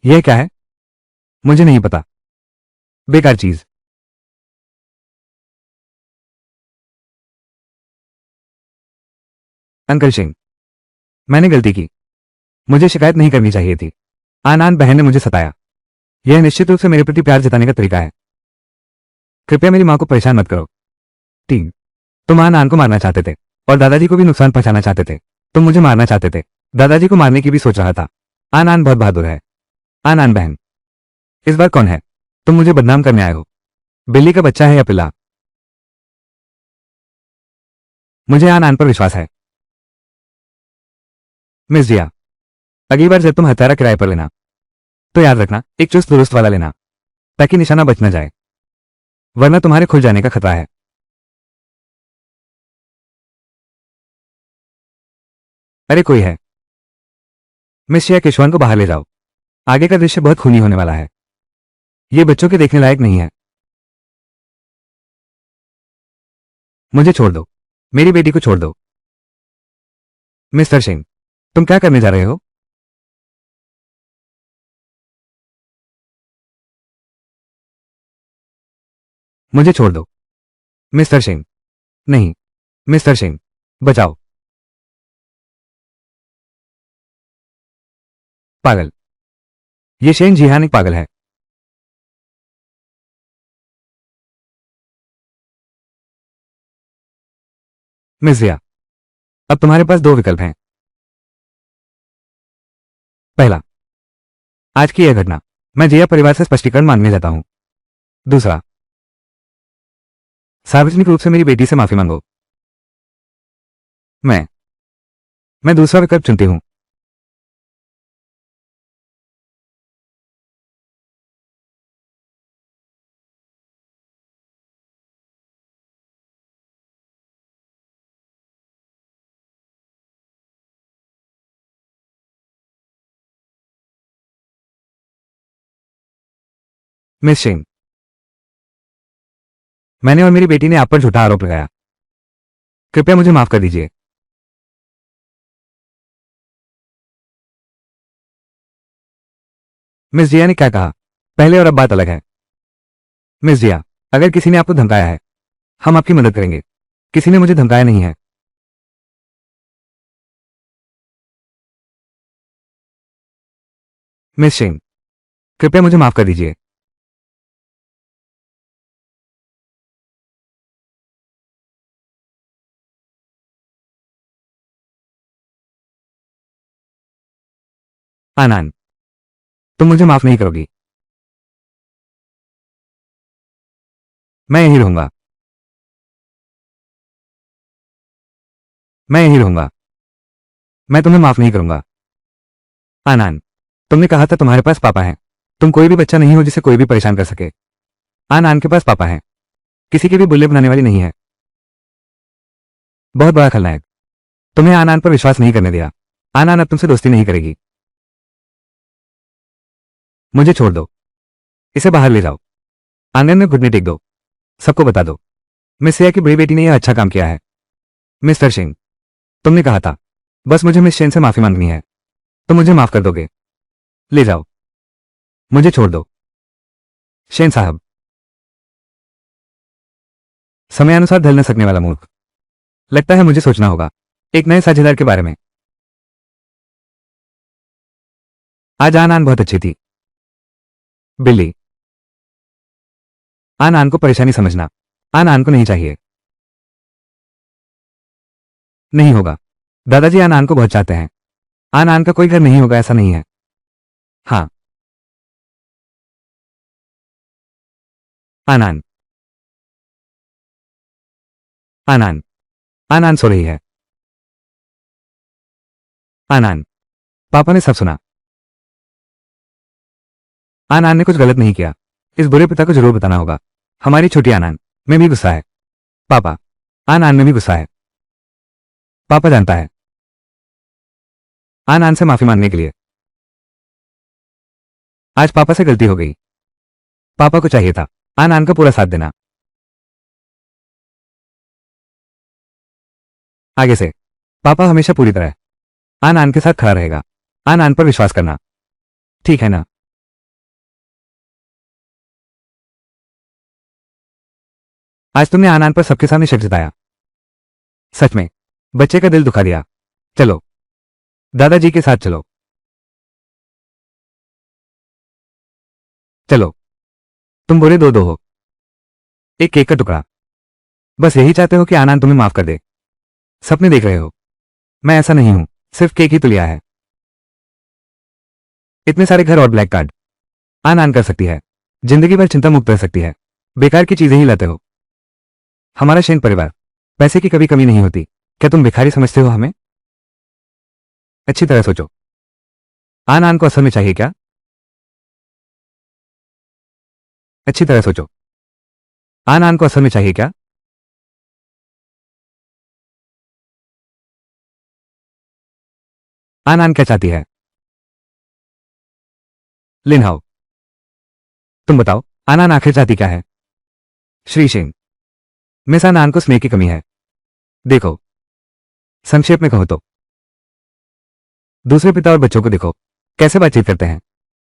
यह क्या है? मुझे नहीं पता। बेकार चीज। अंकल सिंह, मैंने गलती की। मुझे शिकायत नहीं करनी चाहिए थी। आनान बहन ने मुझे सताया। यह निश्चित रूप से मेरे प्रति प्यार जताने का तरीका है। कृपया मेरी मां को परेशान मत करो। 3, तुम आनान को मारना चाहते थे और दादाजी को भी नुकसान पहुंचाना चाहते थे। तुम मुझे मारना चाहते थे। दादाजी को मारने की भी सोच रहा था। आन आन बहुत बहादुर है। आन आन बहन, इस बार कौन है? तुम मुझे बदनाम करने आए हो? बिल्ली का बच्चा है या पिल्ला? मुझे आन आन पर विश्वास है। मिस जिया, अगली बार जब तुम हत्यारा किराए पर लेना तो याद रखना एक चुस्त दुरुस्त वाला लेना, ताकि निशाना बच न जाए, वरना तुम्हारे खुल जाने का खतरा है। अरे कोई है? मिस जिया, केशवान को बाहर ले जाओ। आगे का दृश्य बहुत खूनी होने वाला है। ये बच्चों के देखने लायक नहीं है। मुझे छोड़ दो, मेरी बेटी को छोड़ दो। मिस्टर सिंह, तुम क्या करने जा रहे हो? मुझे छोड़ दो। मिस्टर सिंह, नहीं। मिस्टर सिंह, बचाओ। पागल, ये शेन जिहान एक पागल है। मिस जिया, अब तुम्हारे पास दो विकल्प हैं। पहला, आज की यह घटना मैं जिया परिवार से स्पष्टीकरण मांगने जाता हूं। दूसरा, सार्वजनिक रूप से मेरी बेटी से माफी मांगो। मैं दूसरा विकल्प चुनती हूं। मिस सिंह, मैंने और मेरी बेटी ने आप पर झूठा आरोप लगाया। कृपया मुझे माफ कर दीजिए। मिस जिया ने क्या कहा? पहले और अब बात अलग है। मिस जिया, अगर किसी ने आपको धमकाया है, हम आपकी मदद करेंगे। किसी ने मुझे धमकाया नहीं है। मिस सिंह, कृपया मुझे माफ कर दीजिए। आनंद, तुम मुझे माफ नहीं करोगी। मैं यहीं रहूंगा। मैं यहीं रहूंगा। मैं तुम्हें माफ नहीं करूंगा। आनंद, तुमने कहा था तुम्हारे पास पापा हैं। तुम कोई भी बच्चा नहीं हो जिसे कोई भी परेशान कर सके। आनंद के पास पापा हैं। किसी के भी बुल्ले बनाने वाली नहीं है। बहुत बड़ा खलनायक। तुम्हें आनंद पर विश्वास नहीं करने दिया। आनंद अब तुमसे दोस्ती नहीं करेगी। मुझे छोड़ दो। इसे बाहर ले जाओ। आंगन में घुटने टेक दो। सबको बता दो मिस सिया की बड़ी बेटी ने यह अच्छा काम किया है। मिस्टर सिंह, तुमने कहा था बस मुझे मिस सेन से माफी मांगनी है, तो मुझे माफ कर दोगे। ले जाओ। मुझे छोड़ दो। शेन साहब, समयानुसार ढल न सकने वाला मूर्ख। लगता है मुझे सोचना होगा एक नए साझेदार के बारे में। आज आन आन बहुत अच्छी थी। बिल्ली, आन आन को परेशानी समझना आन आन को नहीं चाहिए। नहीं होगा। दादाजी आन आन को बहुत चाहते हैं। आन आन का कोई घर नहीं होगा ऐसा नहीं है। हाँ। आनंद, आनंद, आनंद सो रही है। आनंद, पापा ने सब सुना। आनंद ने कुछ गलत नहीं किया। इस बुरे पिता को जरूर बताना होगा। हमारी छोटी आनंद में भी गुस्सा है। पापा, आनंद में भी गुस्सा है। पापा जानता है। आनंद से माफी मांगने के लिए। आज पापा से गलती हो गई। पापा को चाहिए था आनंद का पूरा साथ देना। आगे से पापा हमेशा पूरी तरह आनंद के साथ खड़ा रहेगा। आनंद पर विश्वास करना, ठीक है ना? आज तुमने आनंद पर सबके सामने शक जताया। सच में बच्चे का दिल दुखा दिया। चलो, दादाजी के साथ चलो। चलो, तुम बुरे दो दो हो। एक केक का टुकड़ा। बस यही चाहते हो कि आनंद तुम्हें माफ कर दे। सपने देख रहे हो। मैं ऐसा नहीं हूं, सिर्फ केक ही तो लिया है। इतने सारे घर और ब्लैक कार्ड। आन आन कर सकती है, जिंदगी भर चिंता मुक्त रह सकती है। बेकार की चीजें ही लाते हो। हमारा शैन परिवार, पैसे की कभी कमी नहीं होती। क्या तुम भिखारी समझते हो हमें? अच्छी तरह सोचो। आन आन को असल में चाहिए क्या? अच्छी तरह सोचो। आन आन को असल में चाहिए क्या? आन आन क्या चाहती है? लिनहाओ, तुम बताओ, आन आन आखिर चाहती क्या है? श्री सिंह, मिस आन आन को स्नेह की कमी है। देखो, संक्षेप में कहो तो दूसरे पिता और बच्चों को देखो कैसे बातचीत करते हैं,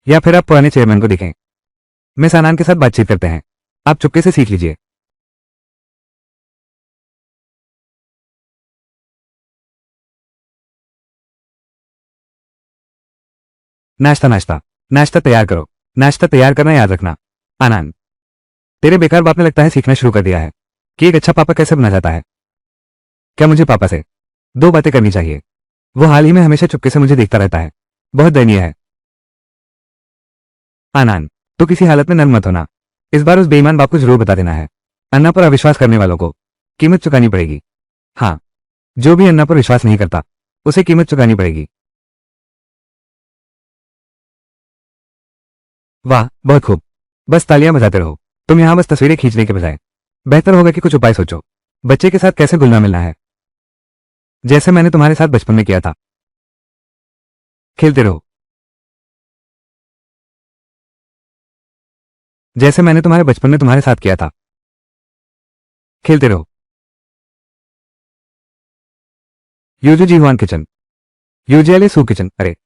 या फिर आप पुराने चेयरमैन को देखें, मिस आनान के साथ बातचीत करते हैं। आप चुपके से सीख लीजिए। नाश्ता नाश्ता नाश्ता तैयार करो। नाश्ता तैयार करना याद रखना। आनंद, तेरे बेकार बाप ने लगता है सीखना शुरू कर दिया है कि एक अच्छा पापा कैसे बना जाता है। क्या मुझे पापा से दो बातें करनी चाहिए? वो हाल ही में हमेशा चुपके से मुझे देखता रहता है। बहुत दयनीय है। आनंद, तो किसी हालत में नर्म मत होना। इस बार उस बेईमान बाप को जरूर बता देना है। अन्ना पर अविश्वास करने वालों को कीमत चुकानी पड़ेगी। हाँ, जो भी अन्ना पर विश्वास नहीं करता उसे कीमत चुकानी पड़ेगी। वाह, बहुत खूब। बस तालियां बजाते रहो। तुम यहां बस तस्वीरें खींचने के बजाय बेहतर होगा कि कुछ उपाय सोचो। बच्चे के साथ कैसे घुलना मिलना है, जैसे मैंने तुम्हारे साथ बचपन में किया था। खेलते रहो जैसे मैंने तुम्हारे बचपन में तुम्हारे साथ किया था। खेलते रहो। यूजू जी हुआन किचन, यूजीएलए सू किचन। अरे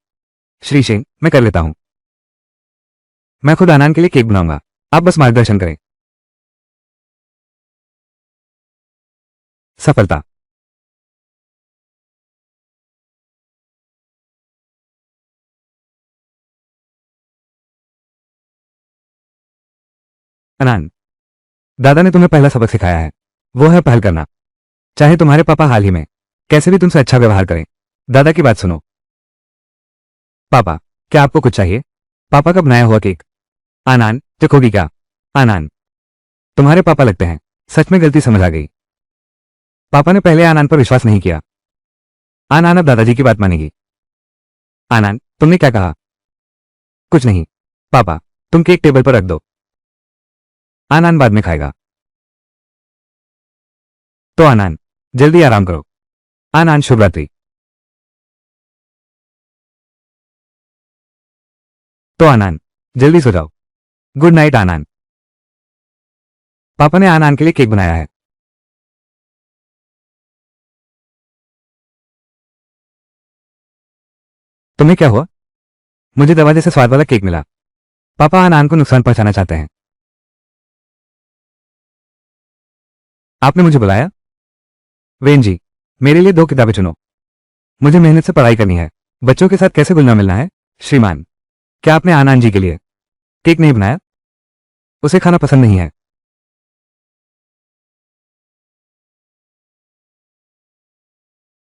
श्री सिंह, मैं कर लेता हूं। मैं खुद आनंद के लिए केक बनाऊंगा। आप बस मार्गदर्शन करें। सफलता। अनंत, दादा ने तुम्हें पहला सबक सिखाया है, वो है पहल करना। चाहे तुम्हारे पापा हाल ही में कैसे भी तुमसे अच्छा व्यवहार करें, दादा की बात सुनो। पापा, क्या आपको कुछ चाहिए? पापा का बनाया हुआ केक। आनंद, चखोगी क्या? आनंद, तुम्हारे पापा लगते हैं सच में गलती समझ आ गई। पापा ने पहले आनंद पर विश्वास नहीं किया। आनंद अब दादाजी की बात मानेगी। आनंद, तुमने क्या कहा? कुछ नहीं। पापा, तुम केक टेबल पर रख दो। आनंद बाद में खाएगा। तो आनंद, जल्दी आराम करो। आनंद, शुभ रात्रि। तो आनंद, जल्दी सो जाओ। गुड नाइट आनंद। पापा ने आनंद के लिए केक बनाया है। तुम्हें क्या हुआ? मुझे दरवाजे से स्वाद वाला केक मिला। पापा आनंद को नुकसान पहुंचाना चाहते हैं। आपने मुझे बुलाया? वेन जी, मेरे लिए दो किताबें चुनो। मुझे मेहनत से पढ़ाई करनी है। बच्चों के साथ कैसे घुलना मिलना है? श्रीमान, क्या आपने आनंद जी के लिए केक नहीं बनाया? उसे खाना पसंद नहीं है।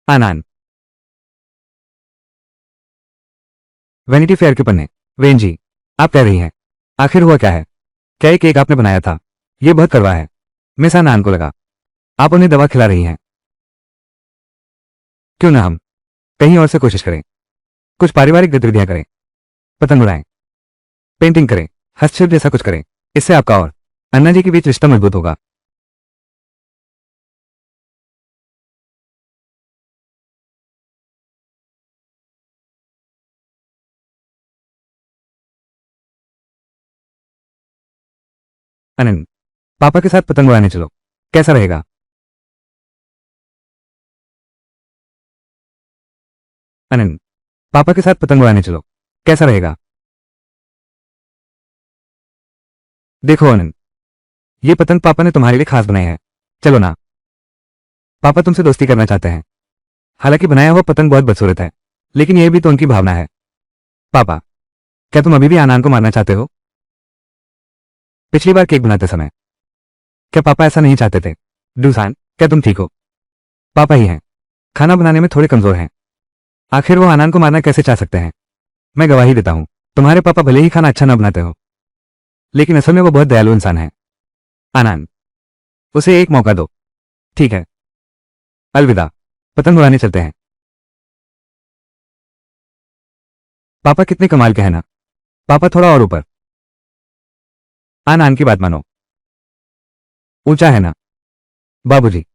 आनंद, वैनिटी फेयर के पन्ने। वेन जी, आप कह रही हैं, आखिर हुआ क्या है? क्या ये केक आपने बनाया था? यह बहुत कड़वा है। मिस आनंद को लगा आप उन्हें दवा खिला रही हैं। क्यों ना हम कहीं और से कोशिश करें। कुछ पारिवारिक गतिविधियां करें। पतंग उड़ाएं, पेंटिंग करें, हस्तशिल्प जैसा कुछ करें। इससे आपका और अन्ना जी के बीच रिश्ता मजबूत होगा। अनंत, पापा के साथ पतंग उड़ाने चलो, कैसा रहेगा? अनंत, पापा के साथ पतंग उड़ाने चलो, कैसा रहेगा? देखो अनंत, ये पतंग पापा ने तुम्हारे लिए खास बनाए हैं। चलो ना। पापा तुमसे दोस्ती करना चाहते हैं। हालांकि बनाया हुआ पतंग बहुत बदसूरत है, लेकिन यह भी तो उनकी भावना है। पापा, क्या तुम अभी भी आनंद को मारना चाहते हो? पिछली बार केक बनाते समय क्या पापा ऐसा नहीं चाहते थे? डूसान, क्या तुम ठीक हो? पापा ही हैं खाना बनाने में थोड़े कमजोर हैं। आखिर वो आनंद को मारना कैसे चाह सकते हैं? मैं गवाही देता हूं, तुम्हारे पापा भले ही खाना अच्छा न बनाते हो, लेकिन असल में वो बहुत दयालु इंसान है। आनंद, उसे एक मौका दो। ठीक है, अलविदा। पतंग उड़ाने चलते हैं। पापा कितने कमाल के हैं ना। पापा थोड़ा और ऊपर। आनंद की बात मानो। ऊंचा है ना। बाबूजी,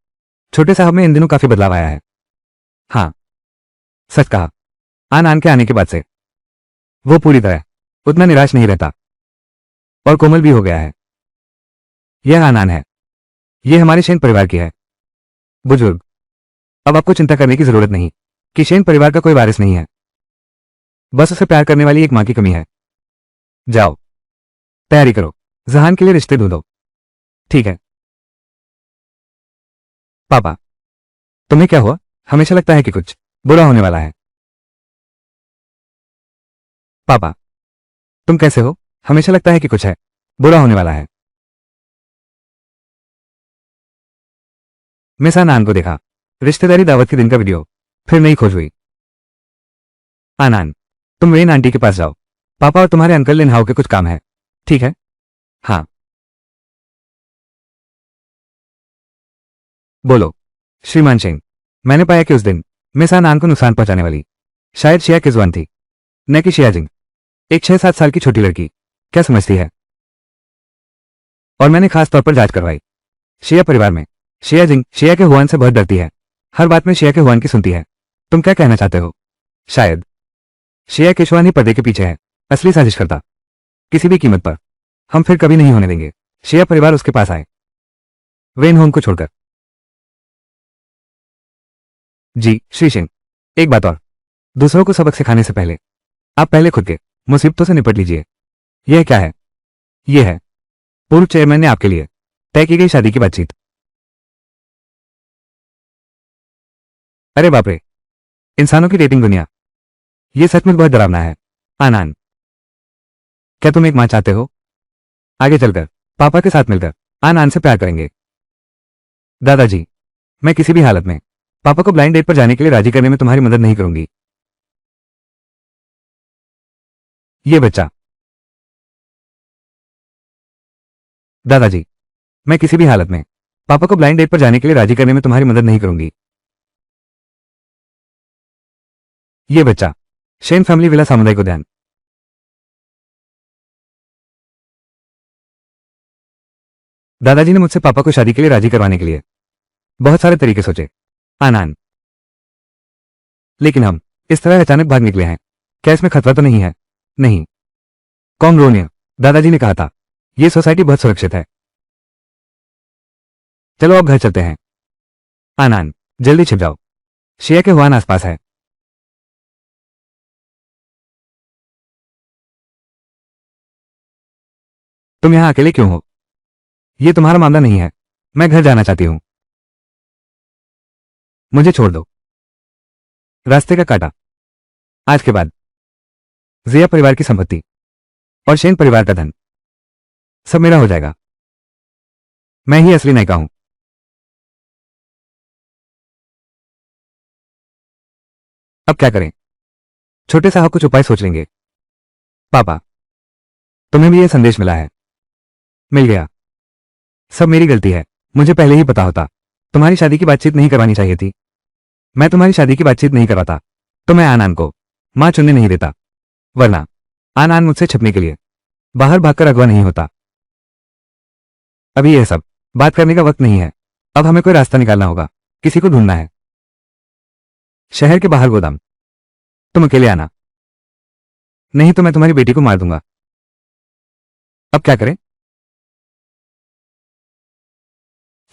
छोटे साहब में इन दिनों काफी बदलाव आया है। हाँ, सच कहा। आनंद के आने के बाद से वो पूरी तरह उतना निराश नहीं रहता और कोमल भी हो गया है। यह आनंद है। यह हमारे शेन परिवार की है। बुजुर्ग, अब आपको चिंता करने की जरूरत नहीं कि शेन परिवार का कोई वारिस नहीं है। बस उसे प्यार करने वाली एक मां की कमी है। जाओ, तैयारी करो, जहान के लिए रिश्ते ढूंढो। ठीक है। पापा, तुम्हें क्या हुआ? हमेशा लगता है कि कुछ बुरा होने वाला है। पापा, तुम कैसे हो? हमेशा लगता है कि कुछ है बुरा होने वाला है। मिस आनंद को देखा। रिश्तेदारी दावत के दिन का वीडियो फिर नई खोज हुई। आनंद, तुम वेन आंटी के पास जाओ। पापा और तुम्हारे अंकल लिनहाओ के कुछ काम है। ठीक है? हाँ। बोलो। श्रीमान चेंग, मैंने पाया कि उस दिन मिस आनंद को नुकसान पहुंचाने वाली शायद शिया किजवान थी, न कि शिया जिंग। एक 6-7 साल की छोटी लड़की क्या समझती है। और मैंने खास तौर पर जांच करवाई। शिया परिवार में शिया जिंग शिया के हुआन से बहुत डरती है। हर बात में शिया के हुआन की सुनती है। तुम क्या कहना चाहते हो? शायद शिया केशवान ही पर्दे के पीछे है, असली साजिश करता। किसी भी कीमत पर हम फिर कभी नहीं होने देंगे शिया परिवार उसके पास आए, वेन होम को छोड़कर। जी श्री सिंह, एक बात और। दूसरों को सबक सिखाने से पहले आप पहले खुद के मुसीबतों से निपट लीजिए। यह क्या है? यह है पूर्व चेयरमैन ने आपके लिए तय की गई शादी की बातचीत। अरे बाप रे, इंसानों की डेटिंग दुनिया, यह सचमुच बहुत डरावना है। आनंद, क्या तुम एक मां चाहते हो? आगे चलकर पापा के साथ मिलकर आनंद से प्यार करेंगे। दादाजी, मैं किसी भी हालत में पापा को ब्लाइंड डेट पर जाने के लिए राजी करने में तुम्हारी मदद नहीं करूंगी। ये बच्चा। दादाजी, मैं किसी भी हालत में पापा को ब्लाइंड डेट पर जाने के लिए राजी करने में तुम्हारी मदद नहीं करूंगी। ये बच्चा। शेन फैमिली विला सामुदायिक उद्यान। दादाजी ने मुझसे पापा को शादी के लिए राजी करवाने के लिए बहुत सारे तरीके सोचे। आनंद, लेकिन हम इस तरह अचानक भाग निकले हैं। क्या इसमें खतरा तो नहीं है? नहीं। कॉन्ग्रोनिया, दादाजी ने कहा था, यह सोसाइटी बहुत सुरक्षित है। चलो अब घर चलते हैं। आनंद, जल्दी छिप जाओ, शिया के हुआन आसपास है। तुम यहां अकेले क्यों हो? यह तुम्हारा मामला नहीं है। मैं घर जाना चाहती हूं। मुझे छोड़ दो। रास्ते का काटा। आज के बाद जिया परिवार की संपत्ति और शेन परिवार का धन सब मेरा हो जाएगा। मैं ही असली नायिका हूं। अब क्या करें? छोटे साहब कुछ उपाय सोच लेंगे। पापा, तुम्हें भी यह संदेश मिला है? मिल गया। सब मेरी गलती है। मुझे पहले ही पता होता तुम्हारी शादी की बातचीत नहीं करवानी चाहिए थी। मैं तुम्हारी शादी की बातचीत नहीं करवाता तो मैं आनंद को मां चुनने नहीं देता, वरना आनंद मुझसे छिपने के लिए बाहर भागकर अगवा नहीं होता। अभी यह सब बात करने का वक्त नहीं है। अब हमें कोई रास्ता निकालना होगा। किसी को ढूंढना है। शहर के बाहर गोदाम। तुम अकेले आना, नहीं तो मैं तुम्हारी बेटी को मार दूंगा। अब क्या करें?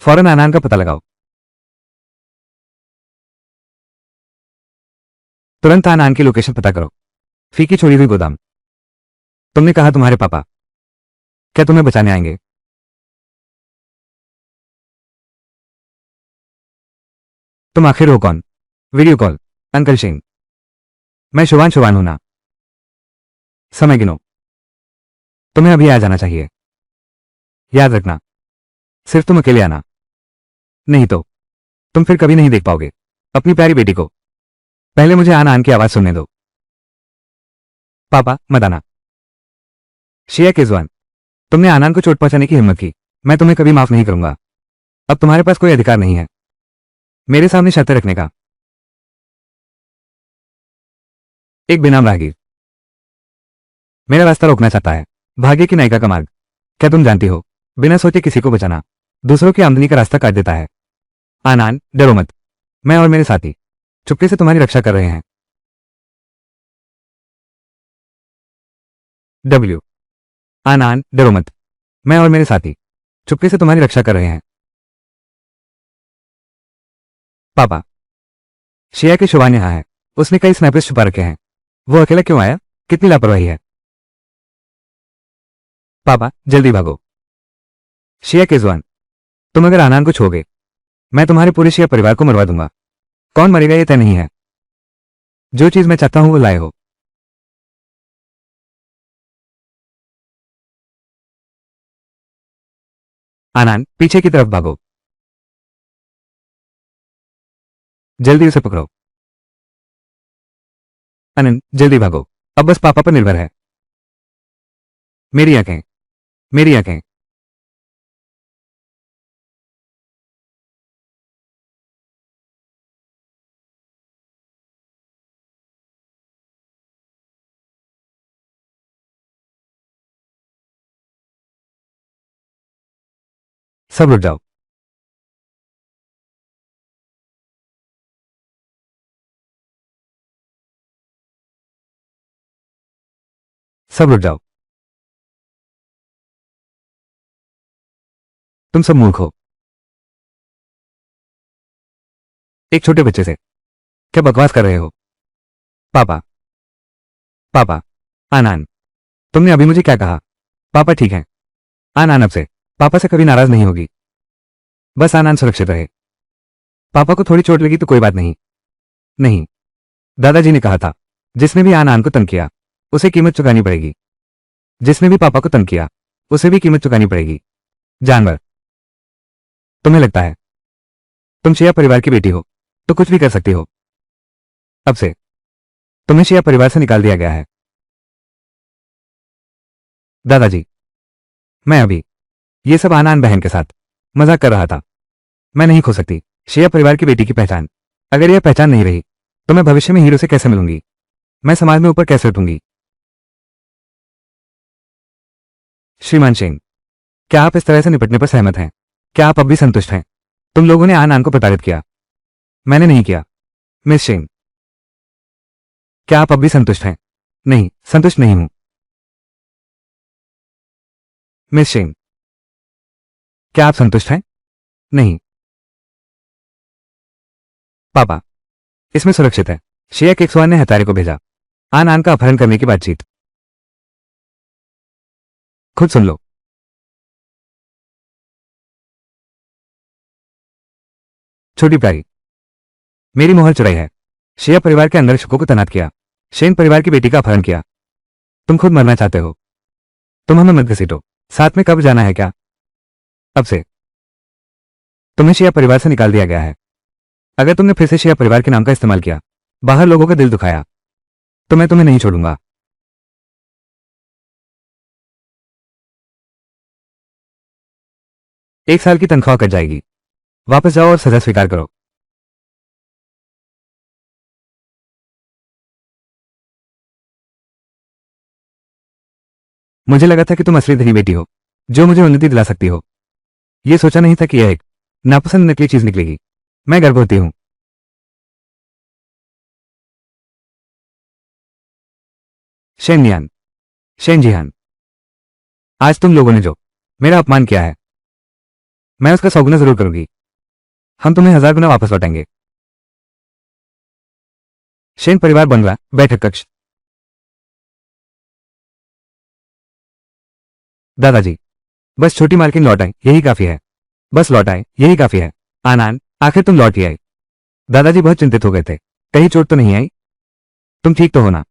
फौरन आनंद का पता लगाओ। तुरंत आनंद की लोकेशन पता करो। फीकी छोड़ी हुई गोदाम। तुमने कहा तुम्हारे पापा क्या तुम्हें बचाने आएंगे? तुम आखिर हो कौन? Video call. Uncle Shane. मैं शुभान शुभान हूं ना। समय गिनो। तुम्हें अभी आ जाना चाहिए। याद रखना, सिर्फ तुम अकेले आना, नहीं तो तुम फिर कभी नहीं देख पाओगे अपनी प्यारी बेटी को। पहले मुझे आन आन की आवाज सुनने दो। पापा मत आना। शिया केजवान, तुमने आनान को चोट पहुंचाने की हिम्मत की। मैं तुम्हें कभी माफ नहीं करूंगा। अब तुम्हारे पास कोई अधिकार नहीं है मेरे सामने शर्तें रखने का। एक बेनाम राहगीर मेरा रास्ता रोकना चाहता है। भाग्य की नायिका का मार्ग। क्या तुम जानती हो, बिना सोचे किसी को बचाना दूसरों की आमदनी का रास्ता काट देता है। आनान, डरो मत। मैं और मेरे साथी चुपके से तुम्हारी रक्षा कर रहे हैं। डब्ल्यू। आनान, डरो मत। मैं और मेरे साथी चुपके से तुम्हारी रक्षा कर रहे हैं। पापा, शिया की शुभान यहां है। उसने कई स्नैपर्स छुपा रखे हैं। वो अकेला क्यों आया? कितनी लापरवाही है। पापा, जल्दी भागो। शिया केजवान, तुम अगर आनान को छोगे मैं तुम्हारे पूरे शिया परिवार को मरवा दूंगा। कौन मरेगा ये तय नहीं है। जो चीज मैं चाहता हूं वो लाए हो। आनान, पीछे की तरफ भागो। जल्दी उसे पकड़ो। अनन, जल्दी भागो। अब बस पापा पर निर्भर है। मेरी आंखें, मेरी आंखें। सब रुक जाओ। सब रुक जाओ। तुम सब मूर्ख हो। एक छोटे बच्चे से क्या बकवास कर रहे हो? पापा, पापा। आनान, तुमने अभी मुझे क्या कहा? पापा ठीक है। आनान अब से पापा से कभी नाराज नहीं होगी। बस आनान सुरक्षित रहे। पापा को थोड़ी चोट लगी तो कोई बात नहीं। नहीं, दादाजी ने कहा था जिसने भी आनान को तंग किया उसे कीमत चुकानी पड़ेगी। जिसने भी पापा को तंग किया उसे भी कीमत चुकानी पड़ेगी। जानवर, तुम्हें लगता है तुम शिया परिवार की बेटी हो तो कुछ भी कर सकती हो। अब से तुम्हें शिया परिवार से निकाल दिया गया है। दादाजी, मैं अभी ये सब आनान बहन के साथ मजाक कर रहा था। मैं नहीं खो सकती शिया परिवार की बेटी की पहचान। अगर यह पहचान नहीं रही तो मैं भविष्य में हीरो से कैसे मिलूंगी? मैं समाज में ऊपर कैसे उठूंगी? श्रीमान सेन, क्या आप इस तरह से निपटने पर सहमत हैं? क्या आप अब भी संतुष्ट हैं? तुम लोगों ने आनान को प्रताड़ित किया। मैंने नहीं किया। मिस सेन, क्या आप अब भी संतुष्ट हैं? नहीं, संतुष्ट नहीं हूं। मिस सेन, क्या आप संतुष्ट हैं? नहीं। पापा, इसमें सुरक्षित है। शिया केक्सवान ने हत्यारे को भेजा। आनान का अपहरण करने की बातचीत। खुद सुन लो। छोटी प्यारी, मेरी मोहर चुराई है। शिया परिवार के अंदर शुकों को तैनात किया। शेन परिवार की बेटी का अपहरण किया। तुम खुद मरना चाहते हो। तुम हमें मत घसीटो। साथ में कब जाना है क्या? अब से तुम्हें शिया परिवार से निकाल दिया गया है। अगर तुमने फिर से शिया परिवार के नाम का इस्तेमाल किया, बाहर लोगों का दिल दुखाया, तो मैं तुम्हें नहीं छोड़ूंगा। एक साल की तनख्वाह कट जाएगी। वापस जाओ और सजा स्वीकार करो। मुझे लगा था कि तुम असली धनी बेटी हो जो मुझे उन्नति दिला सकती हो। यह सोचा नहीं था कि यह एक नापसंद नकली चीज निकलेगी। मैं गर्भवती हूं। शेनयान, शेनजिहान, आज तुम लोगों ने जो मेरा अपमान किया है मैं उसका 100 गुना जरूर करूंगी। हम तुम्हें 1000 गुना वापस लौटाएंगे। शेन परिवार बंगला, बैठक कक्ष। दादाजी, बस छोटी मालकिन लौट आए, यही काफी है। बस लौट आए, यही काफी है। आनान, आखिर तुम लौट ही आए। दादाजी बहुत चिंतित हो गए थे। कहीं चोट तो नहीं आई? तुम ठीक तो हो ना?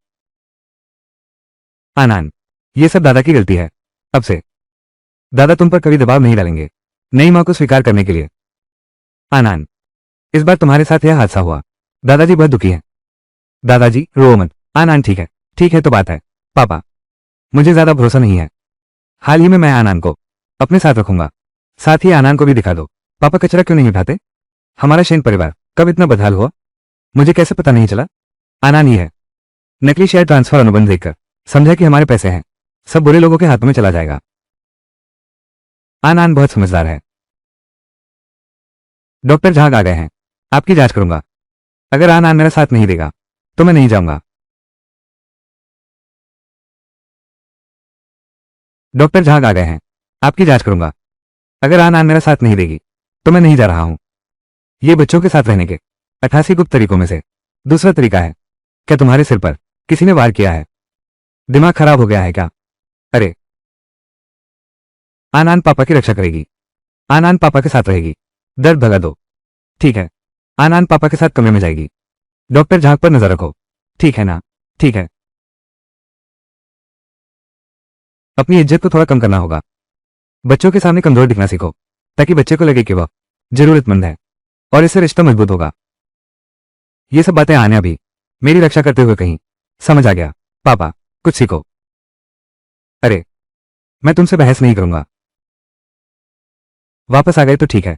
आनान, ये सब दादा की गलती है। अब से दादा तुम पर कभी दबाव नहीं डालेंगे नई मां को स्वीकार करने के लिए। आनान, इस बार तुम्हारे साथ यह हादसा हुआ। दादाजी बहुत दुखी हैं। दादाजी रो मत। आनान, ठीक है तो बात है। पापा, मुझे ज्यादा भरोसा नहीं है। हाल ही में मैं आनान को अपने साथ रखूंगा। साथ ही आनान को भी दिखा दो। पापा कचरा क्यों नहीं उठाते? हमारा शैन परिवार कब इतना बदहाल हुआ? मुझे कैसे पता नहीं चला? आनान ही है। नकली शेयर ट्रांसफर अनुबंध देखकर समझा कि हमारे पैसे हैं, सब बुरे लोगों के हाथों में चला जाएगा। आनान बहुत समझदार है। डॉक्टर झाग आ गए हैं। आपकी जांच करूंगा। अगर आनान मेरा साथ नहीं देगा तो मैं नहीं जाऊंगा। डॉक्टर झाग आ गए हैं। आपकी जांच करूंगा। अगर आनान मेरा साथ नहीं देगी तो मैं नहीं जा रहा हूं। ये बच्चों के साथ रहने के 88 गुप्त तरीकों में से दूसरा तरीका है। क्या तुम्हारे सिर पर किसी ने वार किया है? दिमाग खराब हो गया है क्या? अरे, आनान पापा की रक्षा करेगी। आनान पापा के साथ रहेगी। दर्द भगा दो। ठीक है। आनान पापा के साथ कमरे में जाएगी। डॉक्टर झाग पर नजर रखो। ठीक है ना? ठीक है। अपनी इज्जत को थोड़ा कम करना होगा। बच्चों के सामने कमजोर दिखना सीखो, ताकि बच्चे को लगे कि वह जरूरतमंद है और इससे रिश्ता मजबूत होगा। ये सब बातें आने अभी मेरी रक्षा करते हुए कहीं। समझ आ गया। पापा, कुछ सीखो। अरे, मैं तुमसे बहस नहीं करूंगा। वापस आ गए तो ठीक है।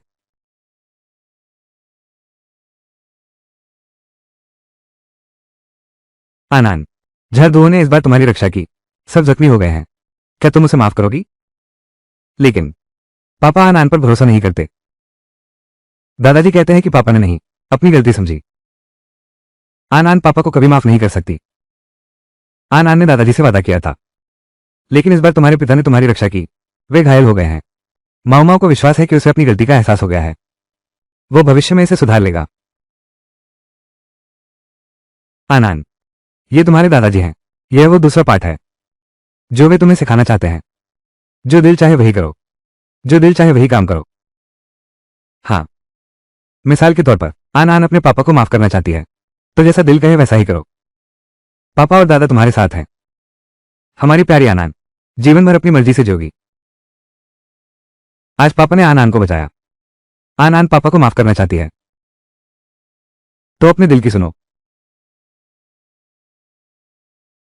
आनान, झरदुओं ने इस बार तुम्हारी रक्षा की। सब जख्मी हो गए हैं। क्या तुम उसे माफ करोगी? लेकिन पापा आनान पर भरोसा नहीं करते। दादाजी कहते हैं कि पापा ने नहीं अपनी गलती समझी। आनान पापा को कभी माफ नहीं कर सकती। आनान ने दादाजी से वादा किया था, लेकिन इस बार तुम्हारे पिता ने तुम्हारी रक्षा की। वे घायल हो गए हैं। माओ माओ को विश्वास है कि उसे अपनी गलती का एहसास हो गया है। वो भविष्य में इसे सुधार लेगा। आनान, ये तुम्हारे दादाजी हैं। यह वो दूसरा पाठ है जो वे तुम्हें सिखाना चाहते हैं। जो दिल चाहे वही करो। जो दिल चाहे वही काम करो। हाँ, मिसाल के तौर पर आनान अपने पापा को माफ करना चाहती है, तो जैसा दिल कहे वैसा ही करो। पापा और दादा तुम्हारे साथ हैं। हमारी प्यारी आनान जीवन भर अपनी मर्जी से जियोगी। आज पापा ने आनान को बचाया। आनान पापा को माफ करना चाहती है, तो अपने दिल की सुनो।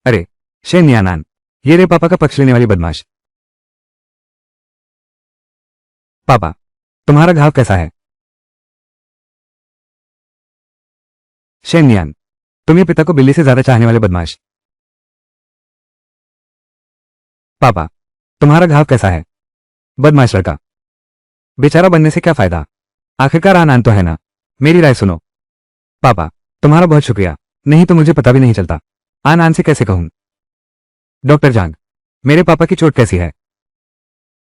अरे, शेन आनान, ये रे पापा का पक्ष लेने वाली बदमाश। पापा, तुम्हारा घाव कैसा है? शेन, तुम ये पिता को बिल्ली से ज्यादा चाहने वाले बदमाश। पापा, तुम्हारा घाव कैसा है? बदमाश लड़का। बेचारा बनने से क्या फायदा? आखिरकार आनान तो है ना। मेरी राय सुनो। पापा, तुम्हारा बहुत शुक्रिया। नहीं तो मुझे पता भी नहीं चलता। आनान से कैसे कहूं? डॉक्टर जांग, मेरे पापा की चोट कैसी है?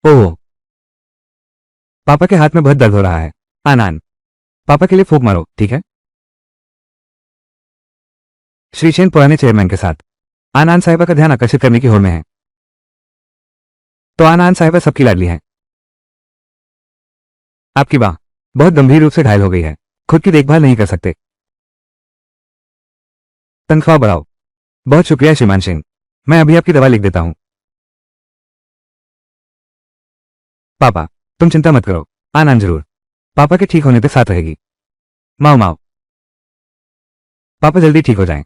ओह, पापा के हाथ में बहुत दर्द हो रहा है। आनान, पापा के लिए फूंक मारो, ठीक है? श्रीशेन पुराने चेयरमैन के साथ आनान साहिबा का ध्यान आकर्षित करने की होड़ में है। तो आनान साहिबा सबकी लाडली हैं। आपकी बाह बहुत गंभीर रूप से घायल हो गई है। खुद की देखभाल नहीं कर सकते। तनख्वाह बढ़ाओ। बहुत शुक्रिया श्रीमान सिंह। मैं अभी आपकी दवा लिख देता हूं। पापा, तुम चिंता मत करो। आनान जरूर पापा के ठीक होने तक साथ रहेगी। माओ माओ, पापा जल्दी ठीक हो जाएं।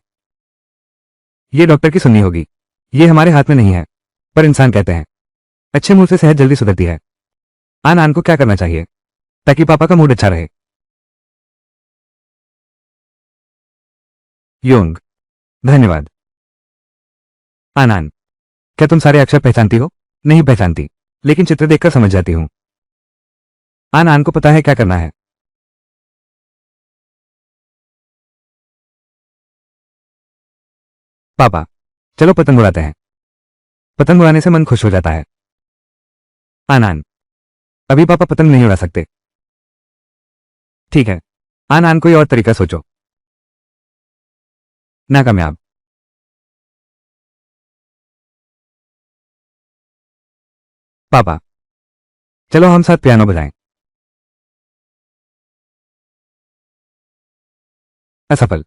ये डॉक्टर की सुननी होगी। ये हमारे हाथ में नहीं है, पर इंसान कहते हैं अच्छे मूड से सेहत जल्दी सुधरती है। आनान को क्या करना चाहिए ताकि पापा का मूड अच्छा रहे? योंग, धन्यवाद। आनान, क्या तुम सारे अक्षर पहचानती हो? नहीं पहचानती, लेकिन चित्र देखकर समझ जाती हूं। आनान को पता है क्या करना है। पापा, चलो पतंग उड़ाते हैं। पतंग उड़ाने से मन खुश हो जाता है। आनान, अभी पापा पतंग नहीं उड़ा सकते। ठीक है। आनान, कोई और तरीका सोचो। नाकामयाब। पापा, चलो हम साथ पियानो बजाएं। असफल।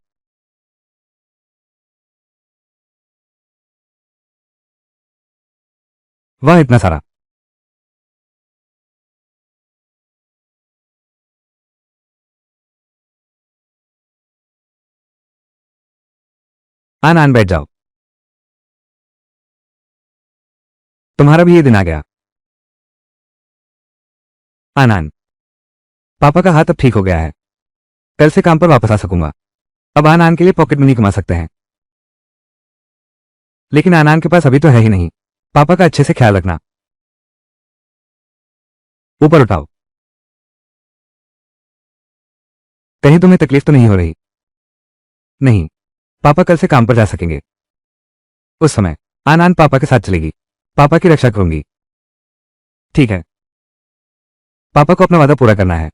वह इतना सारा। आनान, बैठ जाओ। तुम्हारा भी ये दिन आ गया। आनंद, पापा का हाथ अब ठीक हो गया है। कल से काम पर वापस आ सकूंगा। अब आनंद के लिए पॉकेट मनी कमा सकते हैं। लेकिन आनंद के पास अभी तो है ही नहीं। पापा का अच्छे से ख्याल रखना। ऊपर उठाओ। कहीं तुम्हें तकलीफ तो नहीं हो रही? नहीं, पापा कल से काम पर जा सकेंगे। उस समय आनंद पापा के साथ चलेगी। पापा की रक्षा करूंगी। ठीक है। पापा को अपना वादा पूरा करना है।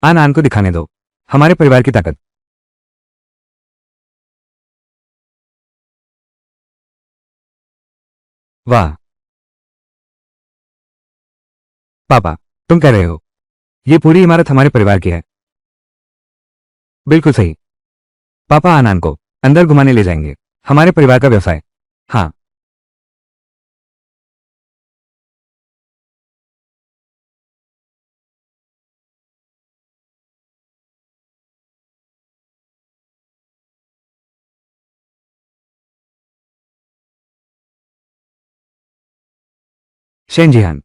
आनंद को दिखाने दो हमारे परिवार की ताकत। वाह पापा, तुम कह रहे हो ये पूरी इमारत हमारे परिवार की है? बिल्कुल सही। पापा आनंद को अंदर घुमाने ले जाएंगे। हमारे परिवार का व्यवसाय। हाँ। शेन जिहान,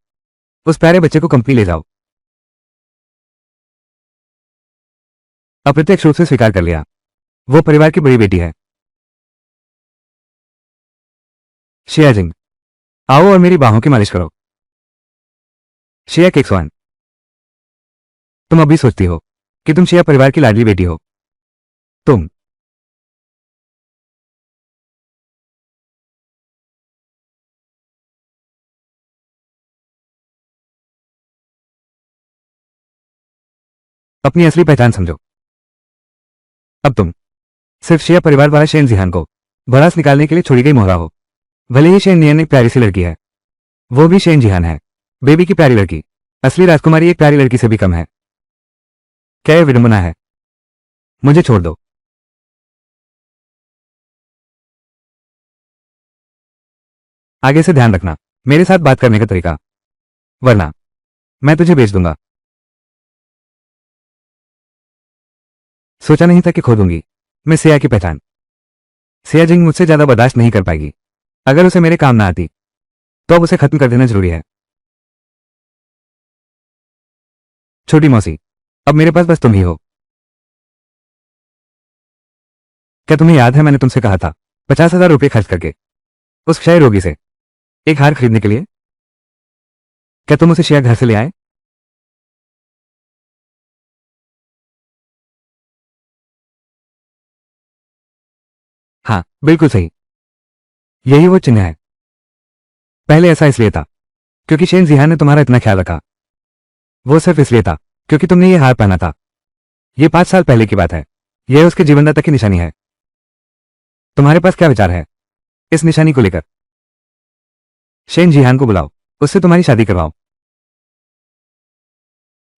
उस प्यारे बच्चे को कंपनी ले जाओ। अप्रत्यक्ष रूप से स्वीकार कर लिया। वो परिवार की बड़ी बेटी है। शिया जिंग, आओ और मेरी बाहों की मालिश करो। शिया केक्सवान, तुम अभी सोचती हो कि तुम शिया परिवार की लाडली बेटी हो। तुम अपनी असली पहचान समझो। अब तुम सिर्फ शिया परिवार वाला शेन जिहान को भड़ास निकालने के लिए छोड़ी गई मोहरा हो। भले ही शेन नियन एक प्यारी सी लड़की है, वो भी शेन जिहान है, बेबी की प्यारी लड़की। असली राजकुमारी एक प्यारी लड़की से भी कम है। क्या यह विडंबना है? मुझे छोड़ दो। आगे से ध्यान रखना मेरे साथ बात करने का तरीका, वरना मैं तुझे बेच दूंगा। सोचा नहीं था कि खो दूंगी मैं सिया की पहचान। सिया जिंग मुझसे ज्यादा बर्दाश्त नहीं कर पाएगी। अगर उसे मेरे काम ना आती तो अब उसे खत्म कर देना जरूरी है। छोटी मौसी, अब मेरे पास बस तुम ही हो। क्या तुम्हें याद है मैंने तुमसे कहा था 50,000 रुपये खर्च करके उस क्षय रोगी से एक हार खरीदने के लिए? क्या तुम उसे शिया घर से ले आए? हाँ बिल्कुल सही। यही वो चिन्ह है। पहले ऐसा इसलिए था क्योंकि शेन जिहान ने तुम्हारा इतना ख्याल रखा। वो सिर्फ इसलिए था क्योंकि तुमने ये हार पहना था। ये 5 साल पहले की बात है। यह उसके जीवनदाता की निशानी है। तुम्हारे पास क्या विचार है इस निशानी को लेकर? शेन जिहान को बुलाओ, उससे तुम्हारी शादी करवाओ।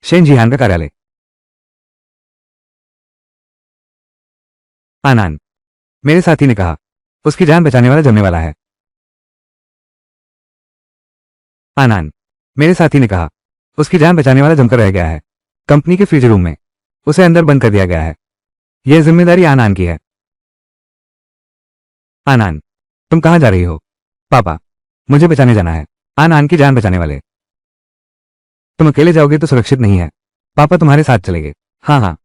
शेन जिहान का कार्यालय। आनंद, मेरे साथी ने कहा उसकी जान बचाने वाला जमने वाला है। आनंद, मेरे साथी ने कहा उसकी जान बचाने वाला जमकर रह गया है। कंपनी के फ्रीज रूम में उसे अंदर बंद कर दिया गया है। यह जिम्मेदारी आनंद की है। आनंद, तुम कहां जा रही हो? पापा, मुझे बचाने जाना है। आनंद की जान बचाने वाले। तुम अकेले जाओगे तो सुरक्षित नहीं है। पापा तुम्हारे साथ चलेंगे। हाँ हाँ।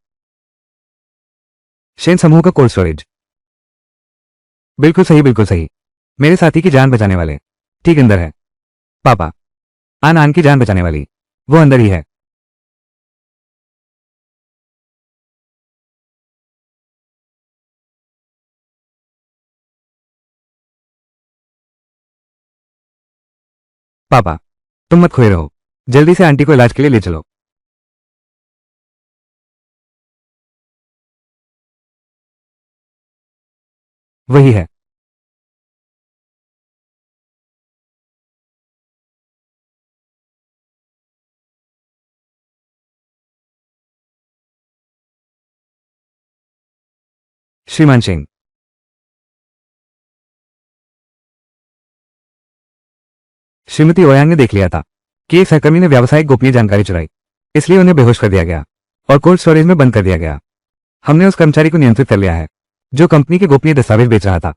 शेन समूह का कोल्ड स्टोरेज। बिल्कुल सही बिल्कुल सही। मेरे साथी की जान बचाने वाले ठीक अंदर है। पापा, आनंद की जान बचाने वाली वो अंदर ही है। पापा, तुम मत खोए रहो। जल्दी से आंटी को इलाज के लिए ले चलो। वही है। श्रीमान शेन। श्रीमती ओयांग ने देख लिया था कि एक सहकर्मी ने व्यावसायिक गोपनीय जानकारी चुराई, इसलिए उन्हें बेहोश कर दिया गया और कोल्ड स्टोरेज में बंद कर दिया गया। हमने उस कर्मचारी को नियंत्रित कर लिया है जो कंपनी के गोपनीय दस्तावेज बेच रहा था।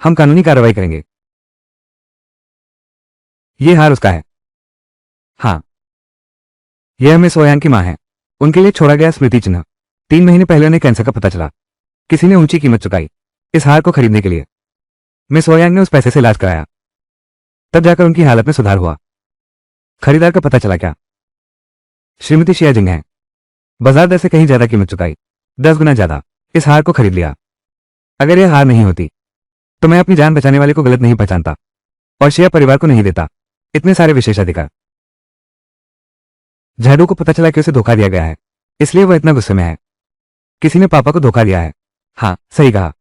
हम कानूनी कार्रवाई करेंगे। ये हार उसका है। हाँ, यह मिस ओयांग की माँ है। उनके लिए छोड़ा गया स्मृति चिन्ह। 3 महीने पहले उन्हें कैंसर का पता चला। किसी ने ऊंची कीमत चुकाई इस हार को खरीदने के लिए। मिस ओयांग ने उस पैसे से इलाज कराया, तब जाकर उनकी हालत में सुधार हुआ। खरीदार का पता चला क्या? श्रीमती शिया जिंग है। बाजार दर से कहीं ज्यादा कीमत चुकाई, 10 गुना ज्यादा। इस हार को खरीद लिया। अगर यह हार नहीं होती तो मैं अपनी जान बचाने वाले को गलत नहीं पहचानता और शिया परिवार को नहीं देता इतने सारे विशेषाधिकार। जहडू को पता चला कि उसे धोखा दिया गया है, इसलिए वह इतना गुस्से में है। किसी ने पापा को धोखा दिया है। हाँ, सही कहा।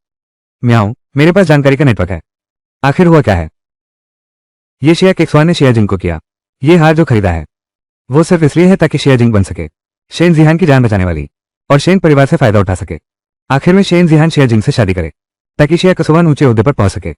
म्याऊं, मेरे पास जानकारी का नेटवर्क है। आखिर हुआ क्या है? ये शिया केक्सवान ने शिया जिंग को किया। ये हार जो खरीदा है वो सिर्फ इसलिए है ताकि शिया जिंग बन सके शेन जिहान की जान बचाने वाली और शेन परिवार से फायदा उठा सके। आखिर में शेन जिहान शिया जिंग से शादी करे ताकि शिया कसोवान ऊंचे ओहदे पर पहुंच सके।